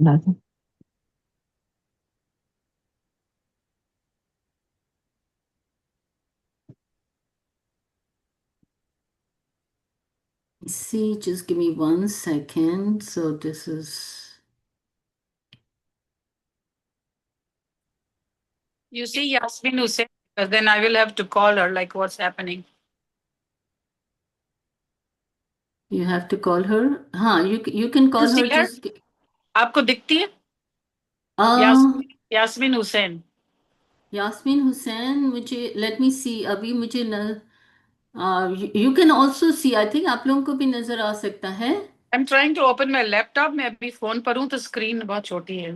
लाजम। See, just give me 1 second. So this is, You see Yasmin Hussain, because then I will have to call her, like what's happening. you have to call her. हाँ, you can You call see her. her? Just आपको दिखती है? uh Yasmin Hussain. Yasmin Hussain मुझे let me see. अभी मुझे न you can also see. I think आप लोगों को भी नजर आ सकता है. I am trying to open my laptop. मैं अभी फोन पर हूँ तो स्क्रीन बहुत छोटी है.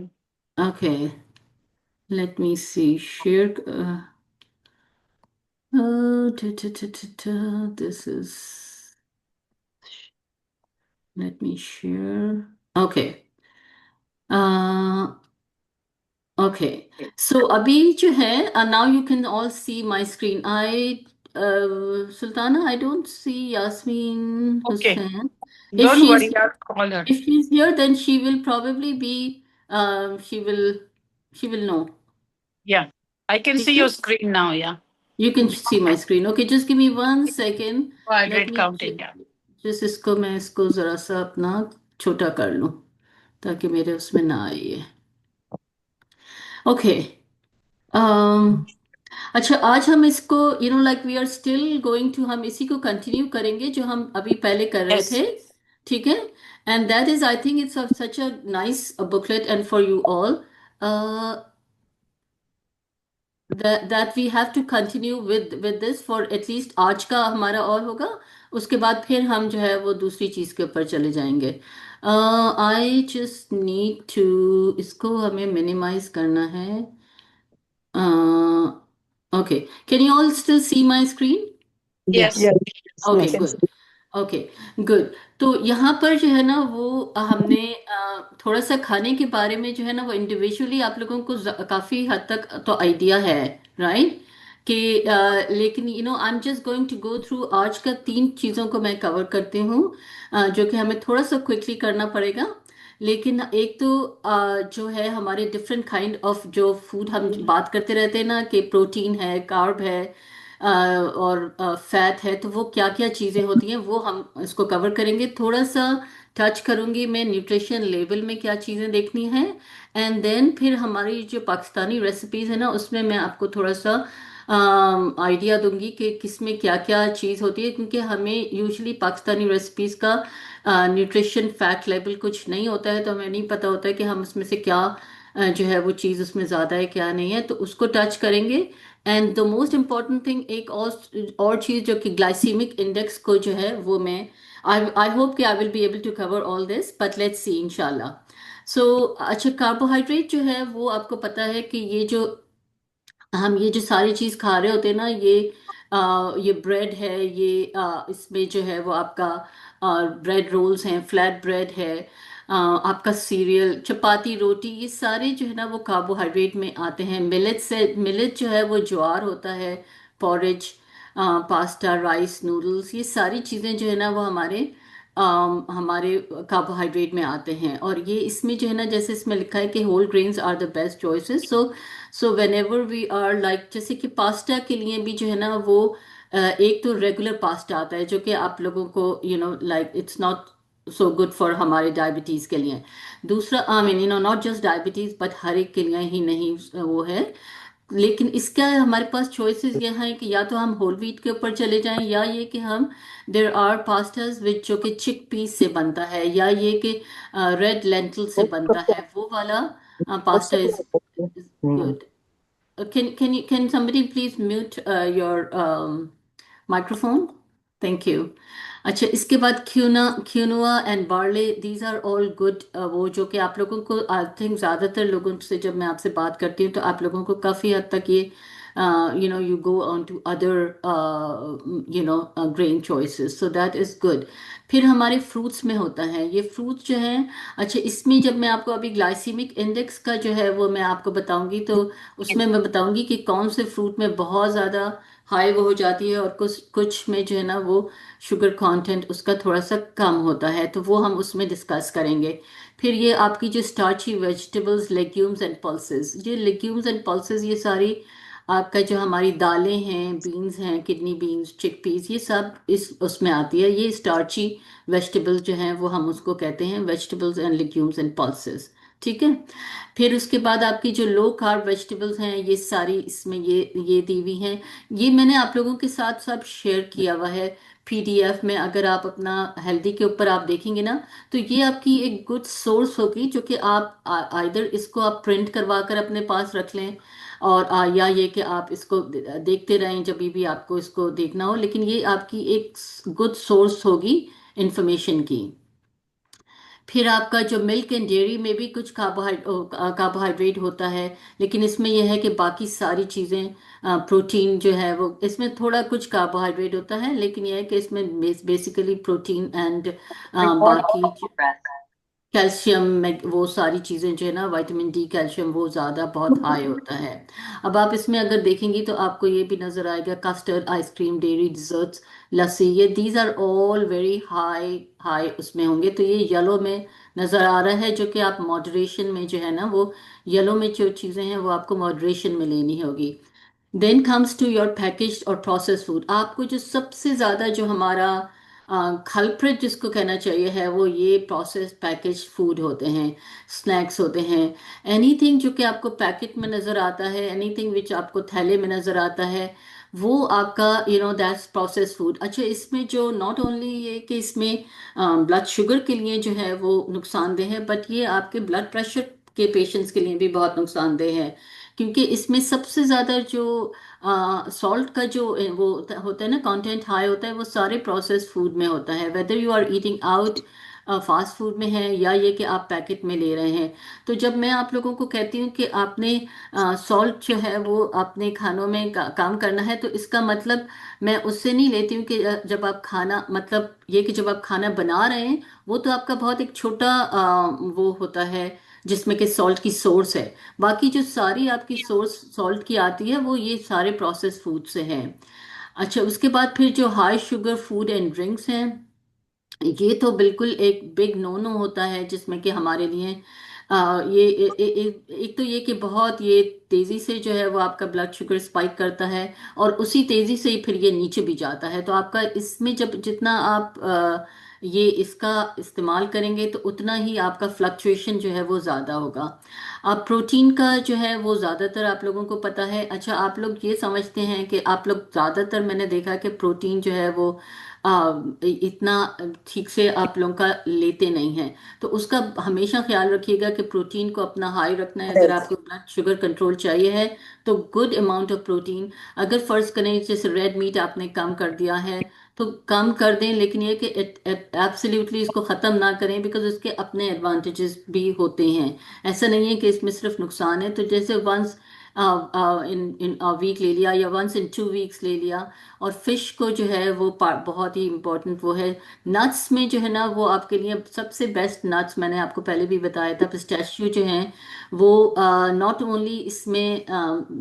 Okay, let me see. Share. This is. Let me share. Okay. Uh, Okay, so अभी जो है now you can all see my screen. Sultana, I don't see Yasmin okay, Hussain. If don't she's worry, I call her. if she's here, then she will probably be she will know. या, I can see ठीक है? Your screen now. या, You can see my screen. Okay, just give me 1 second. Let great me counting. या, just इसको मैं इसको जरा सा अपना छोटा कर लूं ताकि मेरे उसमें ना आए ये. Okay. अच्छा, आज हम इसको like we are still going to, हम इसी को कंटिन्यू करेंगे जो हम अभी पहले कर रहे यस. थे. ठीक है. And that is, I think it's such a nice booklet and for you all that we have to continue with this for at least आज का हमारा और होगा. उसके बाद फिर हम जो है वो दूसरी चीज के ऊपर चले जाएंगे. आई जस्ट नीड टू, इसको हमें मिनिमाइज करना है. Okay, can you all still see my screen? Yes. Yes, okay, yes. Good. Okay, good. तो यहाँ पर जो है ना वो हमने थोड़ा सा खाने के बारे में जो है ना वो इंडिविजुअली आप लोगों को काफ़ी हद तक तो आइडिया है, राइट? कि लेकिन I am just going to go through. आज का 3 चीज़ों को मैं कवर करती हूँ जो कि हमें थोड़ा सा क्विकली करना पड़ेगा. लेकिन एक तो जो है हमारे डिफरेंट काइंड ऑफ जो फूड हम बात करते रहते हैं ना कि प्रोटीन है, कार्ब है, और फैट है, तो वो क्या क्या चीज़ें होती हैं वो हम इसको कवर करेंगे. थोड़ा सा टच करूंगी मैं न्यूट्रिशन लेवल में क्या चीज़ें देखनी है. एंड देन फिर हमारी जो पाकिस्तानी रेसिपीज़ है ना उसमें मैं आपको थोड़ा सा आइडिया दूंगी कि किस में क्या क्या चीज़ होती है, क्योंकि हमें यूजुअली पाकिस्तानी रेसिपीज़ का न्यूट्रिशन फैट लेवल कुछ नहीं होता है, तो हमें नहीं पता होता है कि हम उसमें से क्या जो है वो चीज़ उसमें ज़्यादा है क्या नहीं है, तो उसको टच करेंगे. And the most important thing एक और चीज़ जो कि ग्लाइसीमिक इंडेक्स को जो है वो मैं आई होप कि I will be able to cover all this, but let's see इंशाल्लाह. सो अच्छा, कार्बोहाइड्रेट जो है वो आपको पता है कि हम ये जो सारी चीज़ खा रहे होते हैं ना, ये ब्रेड है, ये इसमें जो है वो आपका ब्रेड रोल्स हैं, फ्लैट ब्रेड है, आपका सीरियल, चपाती, रोटी, ये सारे जो है ना वो कार्बोहाइड्रेट में आते हैं. मिलेट से, मिलेट जो है वो ज्वार होता है, पॉरेज, पास्ता, राइस, नूडल्स, ये सारी चीज़ें जो है ना वो हमारे कार्बोहाइड्रेट में आते हैं. और ये इसमें जो है ना जैसे इसमें लिखा है कि whole grains are the best choices. So whenever we are like, जैसे कि पास्ता के लिए भी जो है ना वो एक तो रेगुलर पास्ता आता है जो कि आप लोगों को like it's not so good for हमारे डायबिटीज के लिए. दूसरा, I mean not just diabetes but हर एक के लिए ही नहीं वो है. लेकिन इसका हमारे पास चॉइसेस ये हैं कि या तो हम होल व्हीट के ऊपर चले जाएं, या ये कि हम देर आर पास्ताज विच जो कि चिक पीस से बनता है, या ये कि रेड लेंटिल से बनता है, वो वाला pasta is Hmm. Good. Can somebody please mute your microphone? Thank you. अच्छा, इसके बाद quinoa and barley, these are all good. वो जो कि आप लोगों को आई थिंक ज़्यादातर लोगों से जब मैं आपसे बात करती हूँ तो आप लोगों को काफ़ी हद तक ये you go on to other grain choices, so that is good. फिर हमारे फ्रूट्स में होता है, ये फ्रूट्स जो हैं. अच्छा, इसमें जब मैं आपको अभी ग्लाइसीमिक इंडेक्स का जो है वो मैं आपको बताऊंगी, तो उसमें मैं बताऊंगी कि कौन से फ्रूट में बहुत ज़्यादा हाई वो हो जाती है और कुछ कुछ में जो है ना वो शुगर कंटेंट उसका थोड़ा सा कम होता है, तो वो हम उसमें डिस्कस करेंगे. फिर ये आपकी जो starchy vegetables, legumes and pulses, ये लेग्यूम्स एंड पल्सेस ये सारी आपका जो हमारी दालें हैं, बीन्स हैं, किडनी बीन्स, चिकपीस, ये सब इस उसमें आती है। ये स्टार्ची वेजिटेबल्स जो हैं वो हम उसको कहते हैं vegetables and legumes and pulses. ठीक है। फिर उसके बाद आपकी जो लो कार्ब वेजिटेबल्स हैं ये सारी इसमें ये दी हुई हैं। ये मैंने आप लोगों के साथ सब शेयर किया हुआ है पीडीएफ में। अगर आप अपना हेल्दी के ऊपर आप देखेंगे ना, तो ये आपकी एक गुड सोर्स होगी, जो कि आप आइदर इसको आप प्रिंट करवा कर अपने पास रख लें, और या ये कि आप इसको देखते रहें जब भी आपको इसको देखना हो, लेकिन ये आपकी एक गुड सोर्स होगी इंफॉर्मेशन की। फिर आपका जो मिल्क एंड डेयरी में भी कुछ कार्बोहाइड्रेट होता है, लेकिन इसमें यह है कि बाकी सारी चीज़ें, प्रोटीन जो है वो इसमें थोड़ा कुछ कार्बोहाइड्रेट होता है, लेकिन यह है कि इसमें बेसिकली प्रोटीन एंड बाकी कैल्शियम में वो सारी चीज़ें जो है ना, विटामिन डी, कैल्शियम, वो ज़्यादा बहुत हाई होता है। अब आप इसमें अगर देखेंगी तो आपको ये भी नज़र आएगा, custard, ice cream, dairy desserts, lassi, ये these are all very high high उसमें होंगे। तो ये येलो में नज़र आ रहा है, जो कि आप मॉडरेशन में जो है ना वो येलो में जो चीज़ें हैं वो आपको मॉडरेशन में लेनी होगी। Then comes to your packaged और प्रोसेस फूड। आपको जो सबसे ज़्यादा जो हमारा खलप्रिट जिसको कहना चाहिए है, वो ये प्रोसेस पैकेज फूड होते हैं, स्नैक्स होते हैं। एनीथिंग जो कि आपको पैकेट में नज़र आता है, एनीथिंग विच आपको थैले में नज़र आता है, वो आपका दैट्स प्रोसेस फूड। अच्छा, इसमें जो नॉट ओनली ये कि इसमें ब्लड शुगर के लिए जो है वो नुकसानदेह है, बट ये आपके ब्लड प्रेशर के पेशेंट्स के लिए भी बहुत नुकसानदेह है, क्योंकि इसमें सबसे ज़्यादा जो सॉल्ट का जो वो होता है ना, कंटेंट हाई होता है, वो सारे प्रोसेस फूड में होता है, whether you are eating out fast food में है या ये कि आप पैकेट में ले रहे हैं। तो जब मैं आप लोगों को कहती हूँ कि आपने सॉल्ट जो है वो अपने खानों में काम करना है, तो इसका मतलब मैं उससे नहीं लेती हूँ कि जब आप खाना, मतलब ये कि जब आप खाना बना रहे हैं, वो तो आपका बहुत एक छोटा वो होता है जिसमें कि सॉल्ट की सोर्स है। बाकी जो सारी आपकी सोर्स सॉल्ट की आती है वो ये सारे प्रोसेस फूड से है। अच्छा, उसके बाद फिर जो high sugar food and drinks हैं, ये तो बिल्कुल एक बिग नो नो होता है, जिसमें कि हमारे लिए ये एक तो ये कि बहुत ये तेजी से जो है वो आपका ब्लड शुगर स्पाइक करता है, और उसी तेजी से ही फिर ये नीचे भी जाता है। तो आपका इसमें जब जितना आप ये इसका इस्तेमाल करेंगे, तो उतना ही आपका फ्लक्चुएशन जो है वो ज़्यादा होगा। आप प्रोटीन का जो है वो ज़्यादातर आप लोगों को पता है। अच्छा, आप लोग ये समझते हैं कि आप लोग ज़्यादातर, मैंने देखा कि प्रोटीन जो है वो इतना ठीक से आप लोगों का लेते नहीं हैं। तो उसका हमेशा ख्याल रखिएगा कि प्रोटीन को अपना हाई रखना है। अगर आपको ब्लड शुगर कंट्रोल चाहिए है, तो गुड अमाउंट ऑफ प्रोटीन, अगर फर्ज करें जैसे रेड मीट आपने कम कर दिया है, तो कम कर दें, लेकिन ये कि एब्सोल्युटली इसको ख़त्म ना करें, बिकॉज उसके अपने एडवांटेजेस भी होते हैं। ऐसा नहीं है कि इसमें सिर्फ नुकसान है। तो जैसे वंस इन इन वीक ले लिया, या वंस इन 2 वीक्स ले लिया। और फिश को जो है वो बहुत ही इम्पोर्टेंट वो है। नट्स में जो है ना, वो आपके लिए सबसे बेस्ट नट्स मैंने आपको पहले भी बताया था, पिस्ताशियो जो हैं वो नॉट ओनली इसमें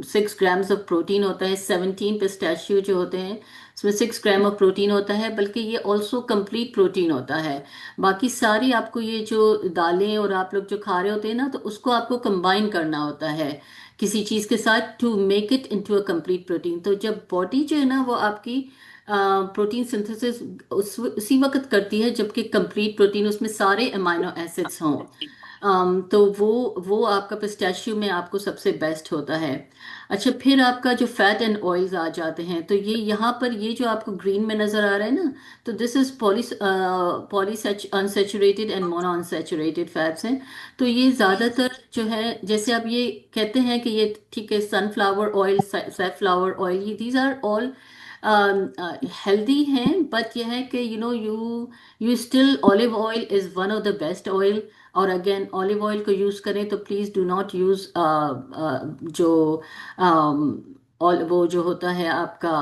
6 ग्राम्स ऑफ प्रोटीन होता है, 17 पिस्ताशियो जो होते हैं उसमें 6 ग्राम ऑफ प्रोटीन होता है, बल्कि ये ऑल्सो कंप्लीट प्रोटीन होता है। बाकी सारी आपको ये जो दालें और आप लोग जो खा रहे होते हैं ना, तो उसको आपको कंबाइन करना होता है किसी चीज़ के साथ, to make it into a complete protein. तो जब बॉडी जो है ना वो आपकी प्रोटीन सिंथेसिस उसी वक्त करती है जबकि कंप्लीट प्रोटीन उसमें सारे अमाइनो एसिड्स हों। तो वो आपका पिस्ताशियो में आपको सबसे बेस्ट होता है। अच्छा, फिर आपका जो फैट एंड ऑयल्स आ जाते हैं, तो ये यहाँ पर ये जो आपको ग्रीन में नज़र आ रहा है ना, तो this is poly unsaturated and mono unsaturated fats हैं। तो ये ज़्यादातर जो है, जैसे आप ये कहते हैं कि ये ठीक है, सनफ्लावर ऑयल, सैफ्लावर ऑयल, ये दीज आर ऑल हेल्दी हैं, बट यह है कि you still, olive oil is one of the best oil. और अगेन, ऑलिव ऑयल को यूज़ करें तो प्लीज़ डू नॉट यूज़ जो वो जो होता है आपका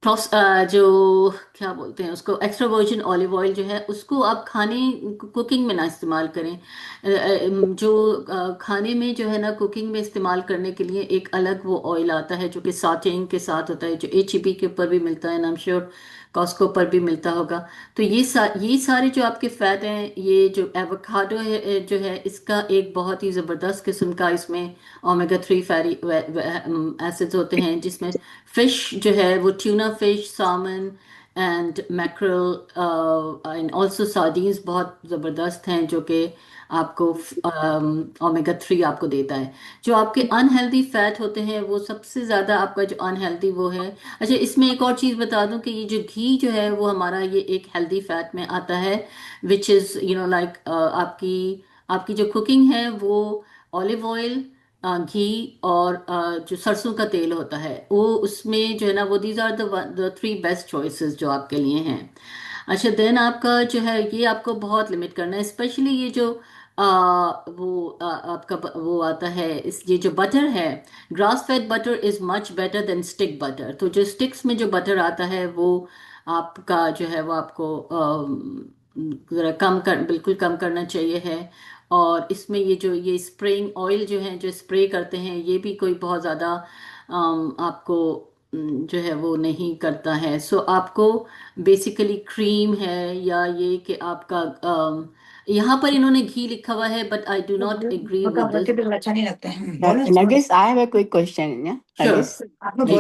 जो क्या बोलते हैं उसको, एक्स्ट्रा वर्जिन ऑलिव ऑयल जो है उसको आप खाने कुकिंग में ना इस्तेमाल करें। जो खाने में जो है ना कुकिंग में इस्तेमाल करने के लिए एक अलग वो ऑयल आता है जो कि सॉटेइंग के साथ होता है, जो HEB के ऊपर भी मिलता है, आई एम श्योर कॉस्को पर भी मिलता होगा। तो ये सारे जो आपके फैट हैं, ये जो एवोकाडो है जो है, इसका एक बहुत ही ज़बरदस्त किस्म का इसमें ओमेगा 3 फैटी एसिड्स होते हैं, जिसमें फिश जो है वो tuna fish, salmon and mackerel and also sardines बहुत ज़बरदस्त हैं, जो कि आपको ओमेगा 3 आपको देता है। जो आपके अनहेल्दी फैट होते हैं वो सबसे ज़्यादा आपका जो अनहेल्दी वो है। अच्छा, इसमें एक और चीज़ बता दूं कि ये जो घी जो है वो हमारा ये एक हेल्दी फैट में आता है, विच इज़ लाइक आपकी आपकी जो कुकिंग है वो ऑलिव ऑयल, घी और जो सरसों का तेल होता है वो, उसमें जो है ना वो these are the 3 best choices जो आपके लिए हैं। अच्छा, देन आपका जो है ये आपको बहुत लिमिट करना है, स्पेशली ये जो आपका वो आता है, इस ये जो बटर है, grass fed butter is much better than stick butter. तो जो स्टिक्स में जो बटर आता है वो आपका जो है वो आपको ज़रा कम कर, बिल्कुल कम करना चाहिए है। और इसमें ये जो ये स्प्रेइंग ऑयल जो है, जो स्प्रे करते हैं, ये भी कोई बहुत ज़्यादा आपको जो है वो नहीं करता है। सो आपको बेसिकली क्रीम है, या ये कि आपका यहाँ पर इन्होंने घी लिखा हुआ है, but I do not agree मतलब विद बच्चे दिस। भी अच्छा नहीं लगते हैं बोलो Nargis, I have a quick question. Sure. Nargis, आपने जी।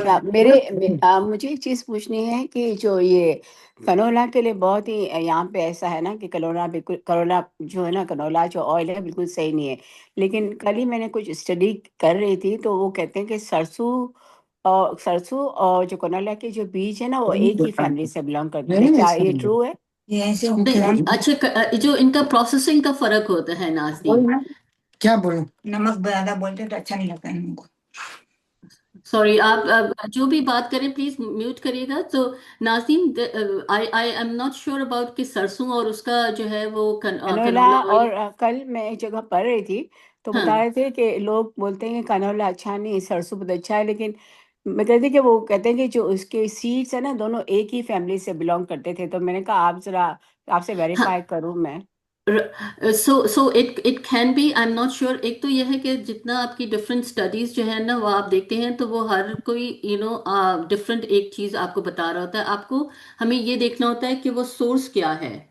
बोला मुझे एक चीज पूछनी है कि जो ये कनोला के लिए बहुत ही यहाँ पे ऐसा है ना कि कनोला बिल्कुल, कनोला जो है ना, कनोला जो ऑयल है बिल्कुल सही नहीं है। लेकिन कल ही मैंने कुछ स्टडी कर रही थी तो वो कहते हैं कि सरसों और जो कनोला के जो बीज है ना वो एक ही फैमिली से बिलोंग करते नहीं हैं। मिल क्या ये सकती ट्रू है? ये ऐसे हो नहीं, खिलाने अच्छा, जो इनका प्रोसेसिंग का फर्क होता है नाजनीन। बोल ना क्या बोलूं नमक ज्यादा बोलते तो अच्छा नहीं लगता है इनको सॉरी, आप जो भी बात करें प्लीज म्यूट करिएगा। तो नाज़रीन, I I am not sure about कि सरसों और उसका जो है वो कनोला, कनोला और ऑयल। कल मैं एक जगह पढ़ रही थी तो बता हाँ, रहे थे कि लोग बोलते हैं कि कनोला अच्छा नहीं, सरसों बहुत अच्छा है। लेकिन मैं कहती कि वो कहते हैं कि जो उसके सीड्स है ना दोनों एक ही फैमिली से बिलोंग करते थे। तो मैंने कहा आप जरा आपसे हाँ। वेरीफाई करूं मैं। So it it can be, I am not sure. एक तो यह है कि जितना आपकी डिफरेंट स्टडीज जो है ना वो आप देखते हैं, तो वो हर कोई डिफरेंट एक चीज आपको बता रहा होता है। आपको हमें ये देखना होता है कि वो सोर्स क्या है,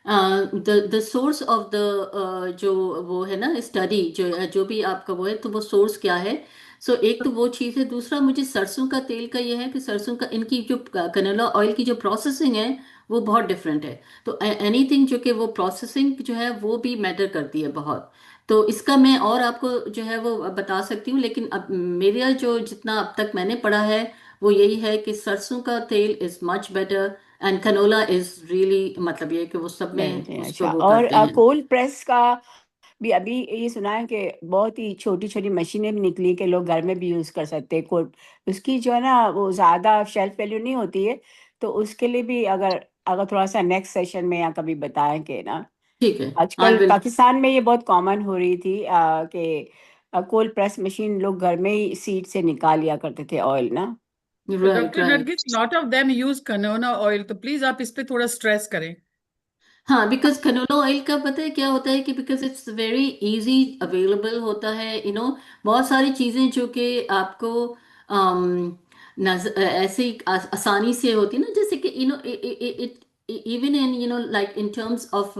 द सोर्स ऑफ द जो वो है ना स्टडी, जो जो भी आपका वो है, तो वो सोर्स क्या है। सो एक तो वो चीज़ है। दूसरा, मुझे सरसों का तेल का ये है कि सरसों का इनकी जो कनोला ऑयल की जो प्रोसेसिंग है वो बहुत डिफरेंट है। तो एनीथिंग जो कि वो प्रोसेसिंग जो है वो भी मैटर करती है बहुत। तो इसका मैं और आपको जो है वो बता सकती हूँ, लेकिन अब मेरा जो जितना अब तक मैंने पढ़ा है वो यही है कि सरसों का तेल is much better, and canola is really, मतलब ये कि वो सब में नहीं, उसको अच्छा। वो और करते हैं। कोल्ड प्रेस का भी अभी ये सुना है कि बहुत ही छोटी छोटी मशीनें भी निकली कि लोग घर में भी यूज कर सकते हैं कोल्ड। उसकी जो है ना वो ज्यादा शेल्फ वैल्यू नहीं होती है। तो उसके लिए भी अगर अगर थोड़ा सा नेक्स्ट सेशन में या कभी बताएं कि ना, ठीक है, आई आजकल विल। पाकिस्तान में ये बहुत कॉमन हो रही थी कि कोल्ड प्रेस मशीन लोग घर में ही सीड से निकाल लिया करते थे ऑयल ना। तो right, doctor right. Nargis, lot of them use canola oil, तो प्लीज आप इस पे थोड़ा स्ट्रेस करें। हाँ, बिकॉज कनोला ऑयल का पता है क्या होता है कि because it's very easy available होता है, बहुत सारी चीज़ें जो कि आपको ऐसे ही आसानी से होती है ना, जैसे कि it even in like in terms of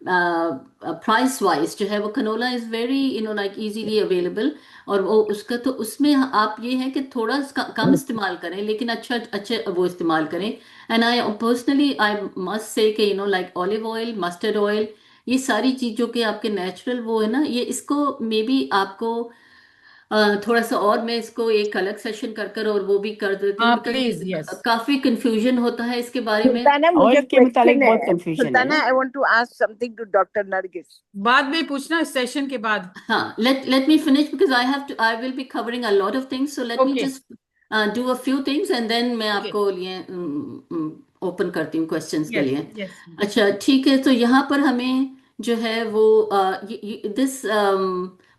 price wise जो है वो canola is very like easily available. और वो उसका तो उसमें आप ये है कि थोड़ा कम इस्तेमाल करें, लेकिन अच्छा अच्छे वो इस्तेमाल करें। And I personally I must say कि like olive oil, mustard oil, ये सारी चीज़ों के आपके नेचुरल वो है ना, ये इसको मे बी आपको थोड़ा सा, और मैं इसको एक अलग सेशन कर कर और वो भी कर देती हूँ, हाँ बिकॉज प्लीज, यस। काफ़ी कंफ्यूजन होता है इसके बारे में। सुल्ताना, मुझे ऑयल के क्वेश्चन मुतालिक बहुत है। कंफ्यूजन है सुल्ताना, ना। I want to ask something to doctor Nargis. बाद में पूछना, इस सेशन के बाद। हाँ, let me finish because I will be covering a lot of things, so let me okay. just do a few things and then मैं okay. आपको लिए ओपन करती हूँ क्वेश्चंस के यस, लिए। यस। अच्छा, ठीक है। तो यहाँ पर हमें जो है वो this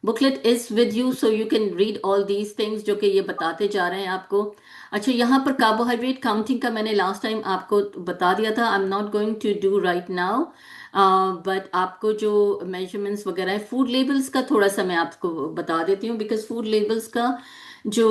booklet is with you so you can read all these things जो कि ये बताते जा रहे हैं आपको। अच्छा, यहाँ पर कार्बोहाइड्रेट काउंटिंग का मैंने लास्ट टाइम आपको बता दिया था, I am not going to do right now, but आपको जो मेजरमेंट्स वगैरह है, फूड लेबल्स का थोड़ा सा मैं आपको बता देती हूँ, बिकॉज फूड लेबल्स का जो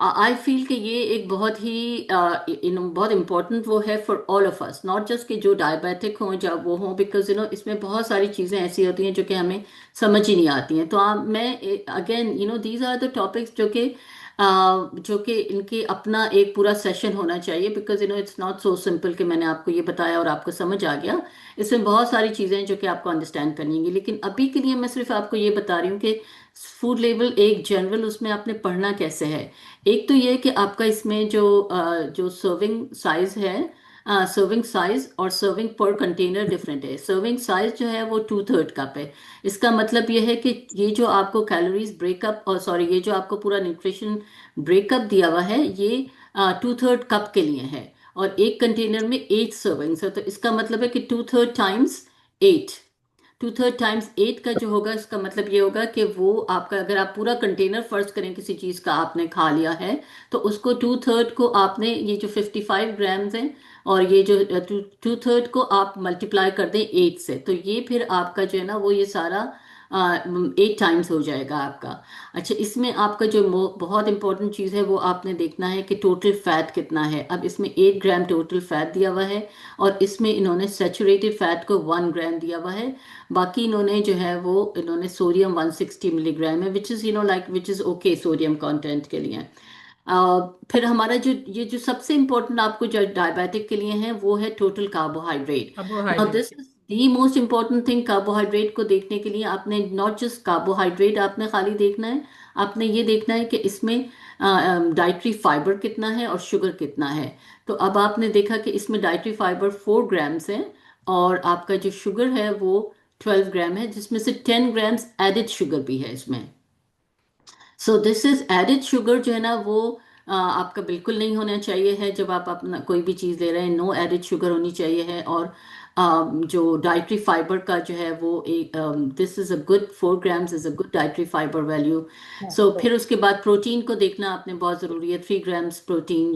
आई फील कि ये एक बहुत ही बहुत इम्पोर्टेंट वो है for all of us, not just कि जो डायबिटिक हों या वो हों, बिकॉज इसमें बहुत सारी चीज़ें ऐसी होती हैं जो कि हमें समझ ही नहीं आती हैं। तो मैं again these are the topics जो कि इनके अपना एक पूरा सेशन होना चाहिए, because it's not so simple कि मैंने आपको ये बताया और आपको समझ आ गया। इसमें बहुत सारी चीज़ें हैं जो कि आपको अंडरस्टैंड करनी होंगी, लेकिन अभी के लिए मैं सिर्फ आपको ये बता रही हूँ कि फूड लेवल एक जनरल उसमें आपने पढ़ना कैसे है। एक तो ये कि आपका इसमें जो सर्विंग साइज है, सर्विंग साइज और सर्विंग पर कंटेनर डिफरेंट है। सर्विंग साइज जो है वो 2/3 कप है। इसका मतलब ये है कि ये जो आपको कैलोरीज ब्रेकअप, और सॉरी, ये जो आपको पूरा न्यूट्रिशन ब्रेकअप दिया हुआ है, ये 2/3 कप के लिए है, और एक कंटेनर में 8 सर्विंग्स है। तो इसका मतलब है कि 2/3 टाइम्स 8, 2/3 टाइम्स 8 का जो होगा, इसका मतलब ये होगा कि वो आपका, अगर आप पूरा कंटेनर फर्ज करें किसी चीज़ का आपने खा लिया है, तो उसको 2/3 को आपने, ये जो 55 ग्राम्स हैं, और ये जो 2/3 को आप मल्टीप्लाई कर दें 8 से, तो ये फिर आपका जो है ना वो ये सारा 8 टाइम्स हो जाएगा आपका। अच्छा, इसमें आपका जो बहुत इंपॉर्टेंट चीज़ है वो आपने देखना है कि टोटल फैट कितना है। अब इसमें 8 ग्राम टोटल फैट दिया हुआ है, और इसमें इन्होंने सेचुरेटेड फैट को 1 ग्राम दिया हुआ है। बाकी इन्होंने जो है वो इन्होंने सोडियम 160 मिलीग्राम है, which is which is okay sodium content के लिए। फिर हमारा जो ये जो सबसे इम्पोर्टेंट आपको जो डायबिटिक के लिए है वो है total carbohydrate. Now this Carbohydrate. Is the most important thing. Carbohydrate को देखने के लिए आपने नॉट जस्ट कार्बोहाइड्रेट आपने खाली देखना है, आपने ये देखना है कि इसमें डाइटरी फाइबर कितना है और शुगर कितना है। तो अब आपने देखा कि इसमें डाइटरी फाइबर 4 ग्राम्स है, और आपका जो शुगर है वो 12 ग्राम है, जिसमें से 10 ग्राम्स एडिड शुगर भी है इसमें। So this is added sugar जो है ना वो आपका बिल्कुल नहीं होना चाहिए है जब आप अपना कोई भी चीज़ ले रहे हैं। नो एडिड शुगर होनी चाहिए है। और जो डाइटरी फाइबर का जो है वो एक, this is a good 4 grams is a good dietary fibre value. So फिर उसके बाद प्रोटीन को देखना आपने बहुत ज़रूरी है, 3 ग्राम्स प्रोटीन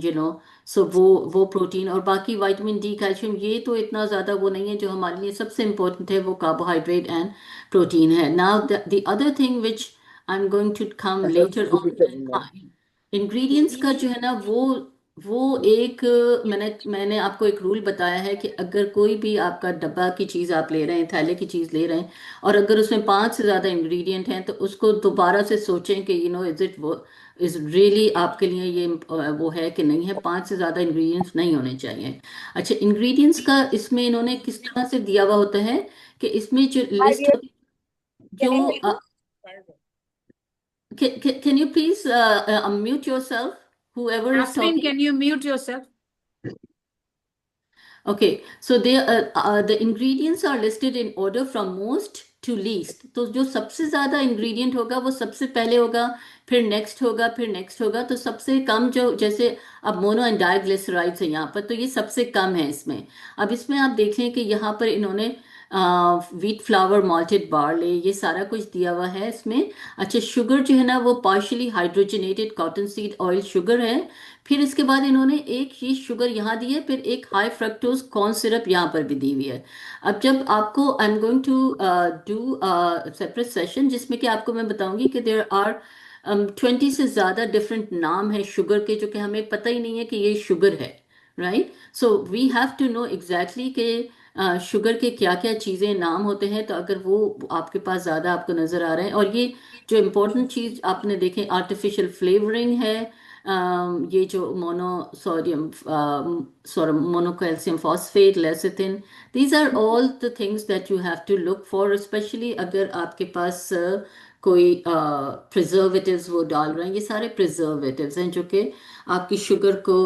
सो वो प्रोटीन, और बाकी विटामिन डी, कैल्शियम, ये तो इतना ज़्यादा वो नहीं है। जो हमारे लिए सबसे इम्पोर्टेंट है वो कार्बोहाइड्रेट एंड प्रोटीन है। Now the other thing which I'm going to come अच्छा later on repeat and करूंगा। हाँ, इंग्रेडिएंट्स का जो है ना वो एक, मैंने आपको एक रूल बताया है कि अगर कोई भी आपका डब्बा की चीज़ आप ले रहे हैं, थैले की चीज़ ले रहे हैं, और अगर उसमें 5 से ज़्यादा इंग्रेडिएंट हैं, तो उसको दोबारा से सोचें कि इज इट वो इज रियली आपके लिए ये वो है कि नहीं है। 5 से ज़्यादा इंग्रेडिएंट्स नहीं होने चाहिए। अच्छा, इंग्रेडिएंट्स का इसमें इन्होंने किस तरह से दिया हुआ होता है कि इसमें जो My लिस्ट dear, होती, can जो you hear me? can you please unmute yourself, whoever is Afrin, talking? can you mute yourself? Okay, so the ingredients are listed in order from most to least. तो जो सबसे ज़्यादा ingredient होगा वो सबसे पहले होगा, फिर नेक्स्ट होगा, फिर नेक्स्ट होगा। तो सबसे कम जो, जैसे अब मोनो एंड डाइग्लिसराइड्स है यहाँ पर, तो ये सबसे कम है इसमें। अब इसमें आप देखें कि यहाँ पर इन्होंने व्हीट फ्लावर, माल्टेड बार्ले, ये सारा कुछ दिया हुआ है इसमें। अच्छा, शुगर जो है ना वो partially hydrogenated cotton seed oil sugar है। फिर इसके बाद इन्होंने एक ही शुगर यहाँ दी है, फिर एक हाई फ्रक्टोज कॉर्न सिरप यहाँ पर भी दी हुई है। अब जब आपको, I am going to do separate session जिसमें कि आपको मैं बताऊंगी कि देयर आर 20 से ज़्यादा डिफरेंट नाम है शुगर के, जो कि हमें पता ही नहीं है कि ये शुगर है। Right, so we have to know exactly कि शुगर के क्या क्या चीज़ें नाम होते हैं। तो अगर वो आपके पास ज़्यादा आपको नज़र आ रहे हैं, और ये जो इम्पोर्टेंट चीज़ आपने देखें, आर्टिफिशियल फ्लेवरिंग है, ये जो monosodium sorry monocalcium phosphate, lecithin, these are all the things that you have to look for, especially अगर आपके पास कोई प्रिजर्वेटिव्स वो डाल रहे हैं। ये सारे प्रिजर्वेटिव्स हैं जो कि आपकी शुगर को,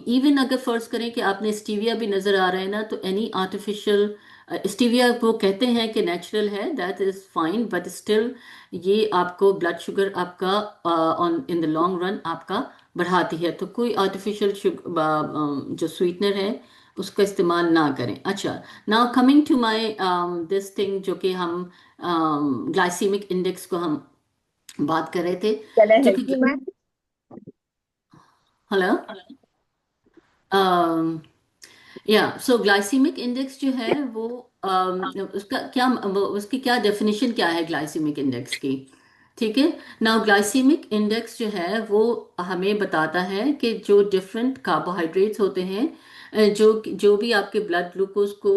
इवन अगर फर्ज करें कि आपने स्टीविया भी नज़र आ रहा है ना, तो एनी आर्टिफिशियल स्टीविया वो कहते हैं कि नेचुरल है, that is fine, but still ये आपको ब्लड शुगर आपका on in the long run आपका बढ़ाती है। तो कोई आर्टिफिशियल जो स्वीटनर है उसका इस्तेमाल ना करें। अच्छा, now coming to my this thing, जो कि हम ग्लाइसीमिक इंडेक्स को हम बात कर रहे थे, Can I जो help you, कि ma'am? हेलो, या सो ग्लाइसीमिक इंडेक्स जो है वो उसका क्या, उसकी क्या डेफिनेशन क्या है ग्लाइसीमिक इंडेक्स की? ठीक है, नाउ ग्लाइसीमिक इंडेक्स जो है वो हमें बताता है कि जो डिफरेंट कार्बोहाइड्रेट्स होते हैं, जो जो भी आपके ब्लड ग्लूकोज को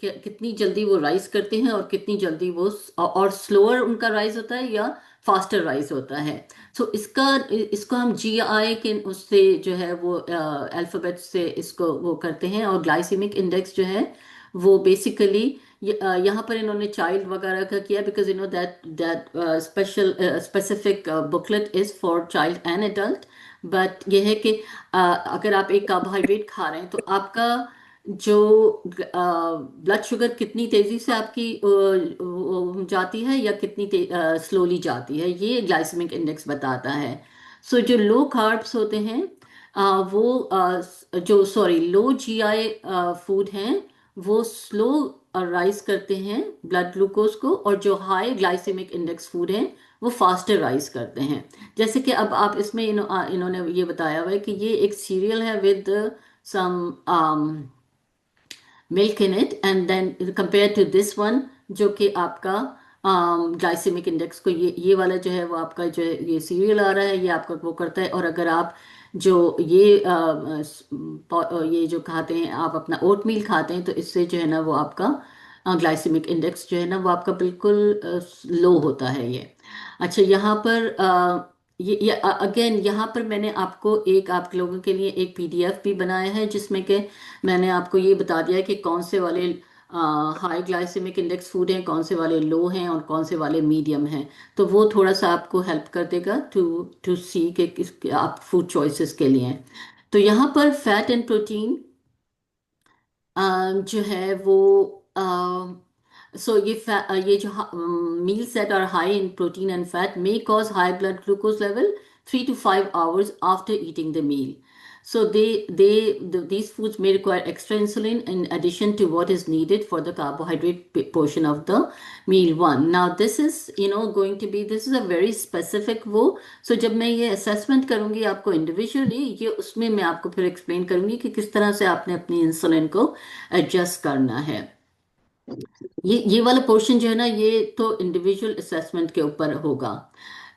कितनी जल्दी वो राइज करते हैं और कितनी जल्दी वो और स्लोअर उनका राइज होता है या फास्टर राइज होता है। सो इसका इसको हम GI के उससे जो है वो अल्फाबेट से इसको वो करते हैं। और ग्लाइसेमिक इंडेक्स जो है वो बेसिकली यहाँ पर इन्होंने चाइल्ड वगैरह का किया, because you know that that specific booklet is for child and adult. But ये है कि अगर आप एक कार्बोहाइड्रेट खा रहे हैं तो आपका जो ब्लड शुगर कितनी तेजी से आपकी जाती है या कितनी स्लोली जाती है, ये ग्लाइसेमिक इंडेक्स बताता है। सो जो लो कार्ब्स होते हैं वो जो सॉरी लो GI फूड हैं वो स्लो राइज करते हैं ब्लड ग्लूकोज को, और जो हाई ग्लाइसेमिक इंडेक्स फूड हैं वो फास्टर राइज करते हैं। जैसे कि अब आप इसमें इन्होंने ये बताया हुआ है कि ये एक सीरियल है with some milk in it, and then compared to this one जो कि आपका ग्लाइसेमिक इंडेक्स को ये वाला जो है वो आपका जो है ये सीरियल आ रहा है ये आपका वो करता है। और अगर आप जो ये जो खाते हैं, आप अपना ओट मील खाते हैं, तो इससे जो है ना वो आपका ग्लाइसेमिक इंडेक्स जो है ना वो आपका बिल्कुल लो होता है ये। अच्छा, यहाँ पर ये अगेन यहाँ पर मैंने आपको एक आप लोगों के लिए एक PDF भी बनाया है, जिसमें कि मैंने आपको ये बता दिया है कि कौन से वाले हाई ग्लाइसेमिक इंडेक्स फूड हैं, कौन से वाले लो हैं और कौन से वाले मीडियम हैं। तो वो थोड़ा सा आपको हेल्प कर देगा टू टू सी कि किस आप फूड चॉइसेस के लिए। तो यहाँ पर फैट एंड प्रोटीन जो है वो सो ये जो meals that are high in protein and fat may cause high blood glucose level 3 to 5 hours after eating the meal. So these foods may require extra insulin in addition to what is needed for the carbohydrate portion of the meal one. Now this is going to be, this is a very specific वो, so जब मैं ये assessment करूँगी आपको individually, ये उसमें मैं आपको फिर explain करूँगी कि किस तरह से आपने अपनी इंसुलिन को adjust करना है। ये वाला पोर्शन जो है ना ये तो इंडिविजुअल असेसमेंट के ऊपर होगा।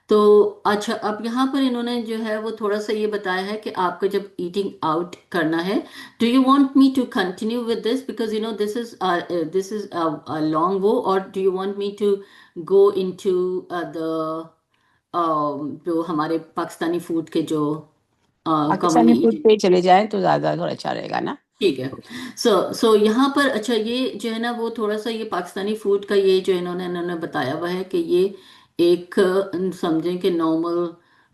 तो अच्छा, अब यहाँ पर इन्होंने जो है वो थोड़ा सा ये बताया है कि आपको जब ईटिंग आउट करना है, do you want me to continue with this, because this is a long वो, और do you want me to go into the जो हमारे पाकिस्तानी फूड के जो पाकिस्तानी कॉमनली। फूड पे चले जाएं तो ज्यादा थोड़ा अच्छा रहेगा ना। ठीक है। सो यहाँ पर अच्छा ये जो है ना वो थोड़ा सा ये पाकिस्तानी फूड का ये जो इन्होंने बताया हुआ है कि ये एक समझें कि normal,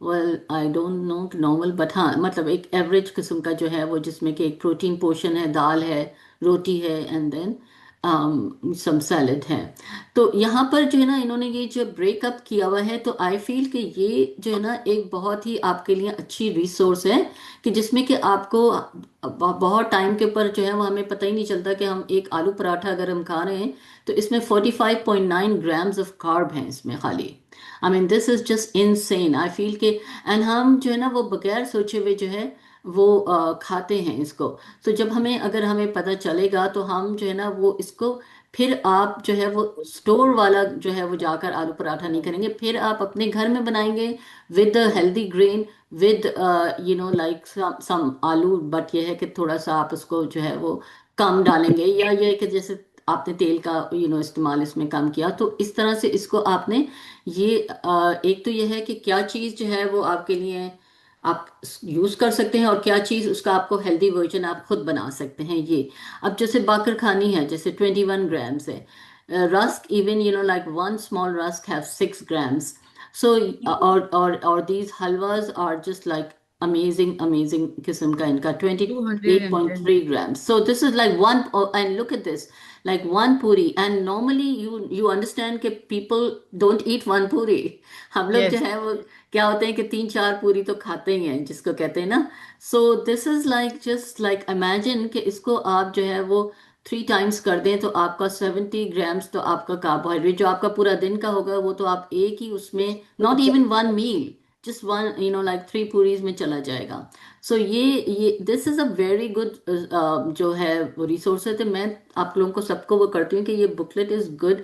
well I don't no normal, but हाँ मतलब एक एवरेज किस्म का जो है वो, जिसमें कि एक प्रोटीन पोर्शन है, दाल है, रोटी है, एंड देन सम सैलेड है। तो यहाँ पर जो है ना इन्होंने ये जो ब्रेकअप किया हुआ है, तो आई फील कि ये जो है ना एक बहुत ही आपके लिए अच्छी रिसोर्स है, कि जिसमें कि आपको बहुत टाइम के ऊपर जो है वो हमें पता ही नहीं चलता कि हम एक आलू पराठा अगर हम खा रहे हैं तो इसमें 45.9 ग्राम्स ऑफ कार्ब हैं इसमें खाली। I mean this is just insane I feel के, एंड हम जो है ना वो बगैर सोचे हुए जो है वो खाते हैं इसको। तो जब हमें अगर हमें पता चलेगा तो हम जो है ना वो इसको फिर आप जो है वो स्टोर वाला जो है वो जाकर आलू पराठा नहीं करेंगे, फिर आप अपने घर में बनाएंगे with healthy grain, with like some aloo, but ये है कि थोड़ा सा आप उसको जो है वो कम डालेंगे, या ये है कि जैसे आपने तेल का इस्तेमाल इसमें कम किया, तो इस तरह से इसको आपने ये एक तो ये है कि क्या चीज़ जो है वो आपके लिए आप यूज कर सकते हैं, और क्या चीज उसका आपको हेल्दी वर्जन आप खुद बना सकते हैं ये। अब जैसे बाकर खानी है, जैसे 21 ग्राम्स है, rusk even like one small rusk have 6 grams, so or these halwas are just like amazing amazing किस्म का इनका 210. 28.3 grams. So this is like one, oh, and look at this, like one puri. And normally you understand कि people don't eat one puri. हम लोग जो Yes. है वो क्या होते हैं कि 3-4 पूरी तो खाते ही हैं, जिसको कहते हैं ना. So this is like just like imagine कि इसको आप जो है वो 3 times कर दें तो आपका 70 grams तो आपका कार्बोहाइड्रेट जो आपका पूरा दिन का होगा वो तो आप एक ही उसमें, not even one meal, just one like 3 puris में चला जाएगा. सो ये this is a very good जो है वो रिसोर्स है. तो मैं आप लोगों को सबको वो करती हूँ कि ये बुकलेट इज गुड.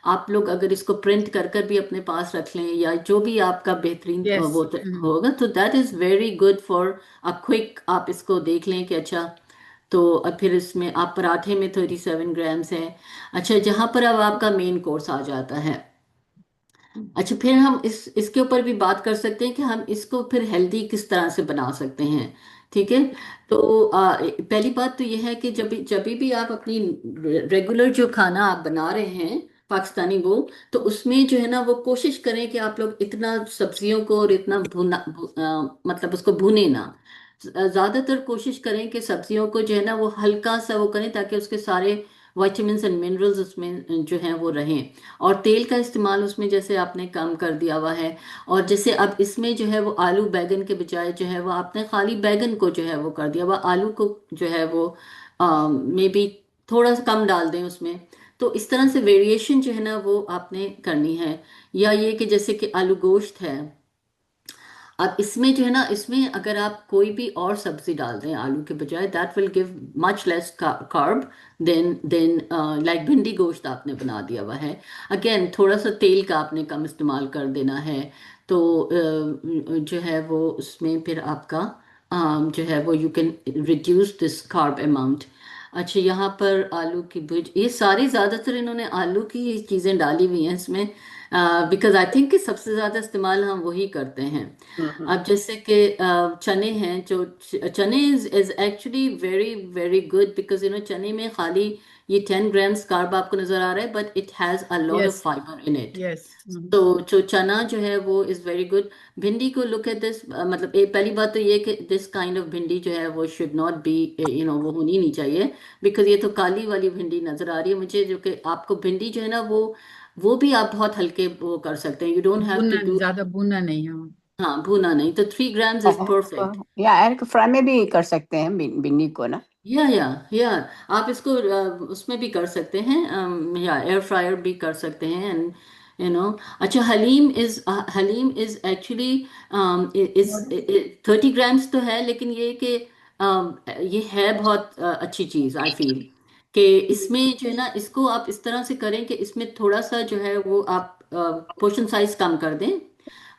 आप लोग अगर इसको प्रिंट कर कर भी अपने पास रख लें या जो भी आपका बेहतरीन Yes. वो होगा, तो that is very good for a quick. आप इसको देख लें कि अच्छा, तो अब फिर इसमें आप पराठे में 37 ग्राम्स है. अच्छा, जहाँ पर अब आपका मेन कोर्स आ जाता है. अच्छा, फिर हम इसके ऊपर भी बात कर सकते हैं कि हम इसको फिर हेल्दी किस तरह से बना सकते हैं. ठीक है. तो पहली बात तो यह है कि जब भी आप अपनी रेगुलर जो खाना आप बना रहे हैं पाकिस्तानी वो, तो उसमें जो है ना वो कोशिश करें कि आप लोग इतना सब्जियों को और इतना मतलब उसको भुने ना. ज्यादातर कोशिश करें कि सब्जियों को जो है ना वो हल्का सा वो करें ताकि उसके सारे विटामिन्स एंड मिनरल्स उसमें जो हैं वो रहें. और तेल का इस्तेमाल उसमें जैसे आपने कम कर दिया हुआ है. और जैसे अब इसमें जो है वो आलू बैगन के बजाय जो है वो आपने खाली बैगन को जो है वो कर दिया हुआ, आलू को जो है वो मे बी थोड़ा सा कम डाल दें उसमें. तो इस तरह से वेरिएशन जो है ना वो आपने करनी है. या ये कि जैसे कि आलू गोश्त है, अब इसमें जो है ना, इसमें अगर आप कोई भी और सब्जी डाल दें आलू के बजाय, that will give much less carb then like bhindi gosht आपने बना दिया हुआ है. अगेन थोड़ा सा तेल का आपने कम इस्तेमाल कर देना है. तो जो है वो उसमें फिर आपका जो है वो you can reduce this carb amount. अच्छा, यहाँ पर आलू की भुज, ये सारी ज़्यादातर इन्होंने आलू की ही चीज़ें डाली हुई हैं इसमें, बिकॉज आई थिंक कि सबसे ज़्यादा इस्तेमाल हम वही करते हैं. हम्म. अब जैसे कि चने हैं, जो चने is actually very very good, because चने में खाली ये 10 ग्राम्स कार्ब आपको नजर आ रहा है, but it has a lot of Yes. Fibre in it. Yes. तो जो चना जो है वो इज वेरी गुड. भिंडी को लुक एट दिस, मतलब पहली बात तो ये कि दिस काइंड ऑफ भिंडी जो है वो शुड नॉट बी, वो होनी नहीं चाहिए, बिकॉज ये तो काली वाली भिंडी नजर आ रही है मुझे. जो कि आपको भिंडी जो है ना वो भी आप बहुत हल्के वो कर सकते हैं. यू डोंट हैव टू भुनना डू. ज्यादा भुनना नहीं. हाँ. हाँ, भूना नहीं, तो 3 ग्राम्स इज परफेक्ट. या एयर फ्राई में भी कर सकते हैं भिंडी को ना. या आप इसको उसमें भी कर सकते हैं, या एयर फ्रायर भी कर सकते हैं. एंड अच्छा, haleem is actually is 30 grams तो है, लेकिन ये कि ये है बहुत अच्छी चीज आई फील कि इसमें जो है ना इसको आप इस तरह से करें कि इसमें थोड़ा सा जो है वो आप पोर्शन साइज कम कर दें.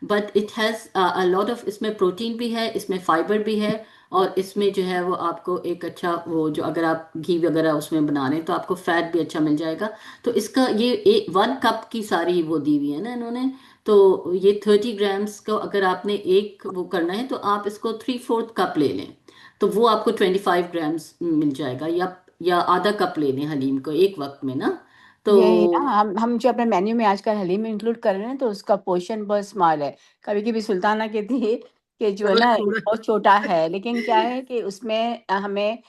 But it has a lot of, इसमें प्रोटीन भी है, इसमें फाइबर भी है, और इसमें जो है वो आपको एक अच्छा वो जो अगर आप घी वगैरह उसमें बना रहे हैं तो आपको फैट भी अच्छा मिल जाएगा. तो इसका ये 1 कप की सारी वो दी हुई है ना इन्होंने. तो ये 30 ग्राम्स को अगर आपने एक वो करना है तो आप इसको 3/4 कप ले लें, तो वो आपको 25 ग्राम्स मिल जाएगा. या आधा कप ले लें हलीम को एक वक्त में ना. तो ये ना हम जो अपने मेन्यू में आजकल हलीम इंक्लूड कर रहे हैं तो उसका पोर्शन बहुत स्मॉल है. कभी कभी सुल्ताना कहती है कि जो है बहुत ना थोड़ा. बहुत छोटा है, लेकिन क्या है कि उसमें हमें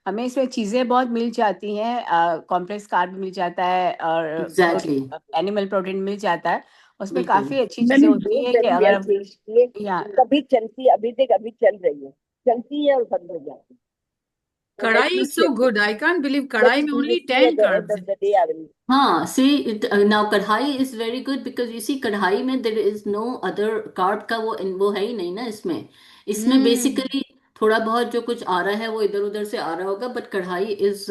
हमें इसमें चीज़ें बहुत मिल जाती हैं. कॉम्प्लेक्स कार्ब मिल जाता है और एग्जैक्टली. एनिमल प्रोटीन मिल जाता है. उसमें बिल्कुल. काफ़ी अच्छी चीज़ें मैंने होती दो हैं कि वेरी वेल अगर टेस्ट किए. या कभी चलती अभी तक अभी चल रही है, चलती है और बंद हो जाती है. So let Kadai me is so check it. good. I can't believe Let's kadai में see, only maybe 10 at the end carbs. of the day I will. हाँ, see, now karahi is very good because इसी कढ़ाई में there is no other carb का वो है ही नहीं ना इसमें. इसमें Hmm. बेसिकली थोड़ा बहुत जो कुछ आ रहा है वो इधर उधर से आ रहा होगा, बट कढ़ाई इज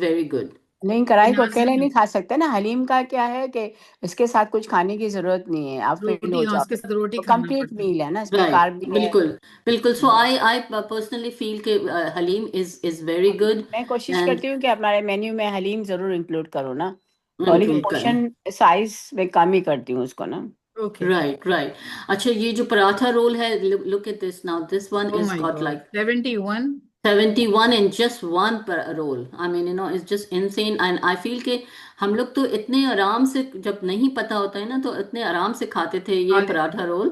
वेरी गुड. लेकिन कढ़ाई को Niaz अकेले नहीं में खा सकते ना. हलीम का क्या है कि इसके साथ कुछ खाने की जरूरत नहीं है, आप फिल रोटी, हो हाँ, जाओ. उसके साथ रोटी तो खाना कंप्लीट पड़ता है. मील है ना, इसमें राइट, कार्ब भी है. बिल्कुल. बिल्कुल. सो आई पर्सनली फील के हलीम इज वेरी गुड. मैं कोशिश एंड करती हूँ कि हमारे मेन्यू में हलीम जरूर इंक्लूड करो ना. और लेकिन इंक्लूड करें. पोर्शन साइज में कम ही करती हूँ उसको ना. Okay. Right, right. अच्छा, ये जो पराठा रोल है, look at this now, this one Oh is my got God. Like 71. 71 in just one roll. I mean, it's just insane. And I feel कि हम लोग तो इतने आराम से, जब नहीं पता होता है ना, तो इतने आराम से खाते थे ये खा लेते हैं. पराठा रोल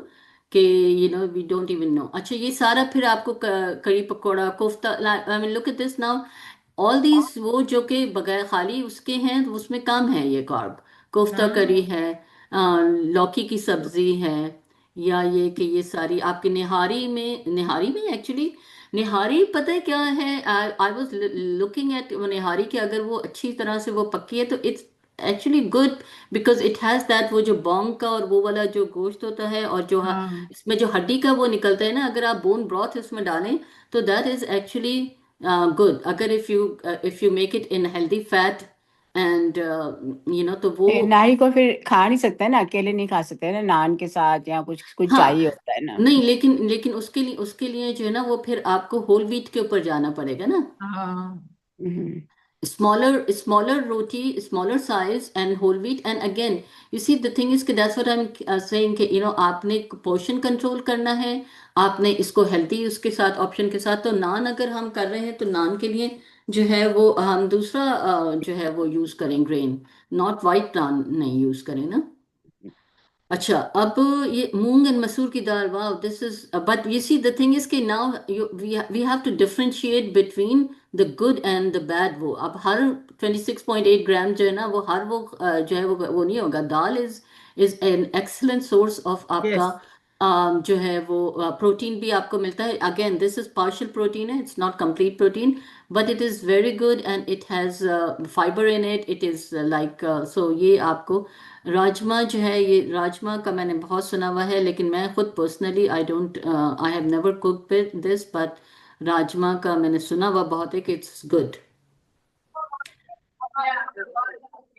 कि वी डोंट इवन नो। अच्छा, ये सारा फिर आपको कड़ी pakora, kofta, I mean look at this now, all these वो जो कि बगैर खाली उसके हैं तो उसमें कम है ये कार्ब। कोफ्ता करी है, लौकी की सब्जी है, या ये कि ये सारी आपकी निहारी में एक्चुअली, निहारी पता है क्या है, आई वाज लुकिंग एट निहारी कि अगर वो अच्छी तरह से वो पकी है तो it's actually good, because it has that, वो जो बोंग का और वो वाला जो गोश्त होता है और जो हाँ, इसमें जो हड्डी का वो निकलता है ना, अगर आप बोन ब्रॉथ उसमें डालें तो दैट इज एक्चुअली गुड। अगर if you make it in healthy fat and तो वो। नाई को फिर खा नहीं सकते ना, अकेले नहीं खा सकते ना, नान के साथ या कुछ कुछ हाँ, चाहिए होता है ना। नहीं, लेकिन उसके लिए जो है ना वो फिर आपको होल व्हीट के ऊपर जाना पड़ेगा ना। हाँ, हम्म। Smaller roti, smaller size and whole wheat. And again, you see the thing is कि that's what I'm saying कि आपने पोर्शन कंट्रोल करना है, आपने इसको हेल्थी उसके साथ ऑप्शन के साथ। तो नान अगर हम कर रहे हैं तो नान के लिए जो है वो हम दूसरा जो है वो यूज करें, ग्रेन, नॉट वाइट नान नहीं यूज करें ना। अच्छा, अब ये मूंग एंड मसूर की दाल, वाह, this is, but you see the thing is कि now we have to differentiate between the good and the bad. वो अब हर 26.8 ग्राम जो है ना वो हर वो जो है वो नहीं होगा। दाल is an excellent source of आपका yes, जो है वो प्रोटीन भी आपको मिलता है। Again this is partial protein है, it's not complete protein, but it is very good and it has fibre in it, it is like, so ये आपको राजमा जो है, ये राजमा का मैंने बहुत सुना हुआ है, लेकिन मैं खुद personally I have never cook with this, but rajma का मैंने सुना हुआ बहुत है कि इट्स गुड।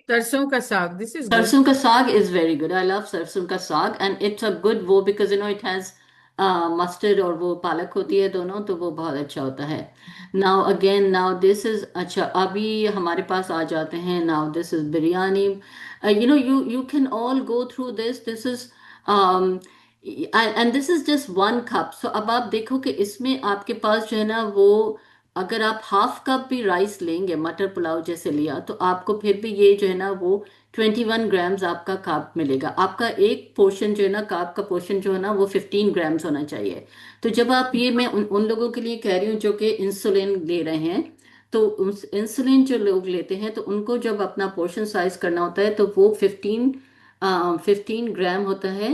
सरसों का साग, this is good. सरसों का साग is very good, I love सरसों का साग एंड इट्स अ गुड वो, बिकॉज इट हैज मस्टर्ड और वो पालक होती है दोनों, तो वो बहुत अच्छा होता है। Now again, now this is, अच्छा अभी हमारे पास आ जाते हैं, now this is biryani. You can all go through this is and this is just 1 cup. So अब आप देखो कि इसमें आपके पास जो है ना वो, अगर आप हाफ कप भी राइस लेंगे, मटर पुलाव जैसे लिया, तो आपको फिर भी ये जो है ना वो 21 ग्राम्स आपका कार्ब मिलेगा। आपका एक पोर्शन जो है ना, कार्ब का पोर्शन जो है ना वो 15 ग्राम्स होना चाहिए। तो जब आप ये, मैं उन लोगों के लिए कह रही हूँ जो कि इंसुलिन ले रहे हैं, तो इंसुलिन जो लोग लेते हैं तो उनको जब अपना पोर्शन साइज करना होता है तो वो 15 ग्राम होता है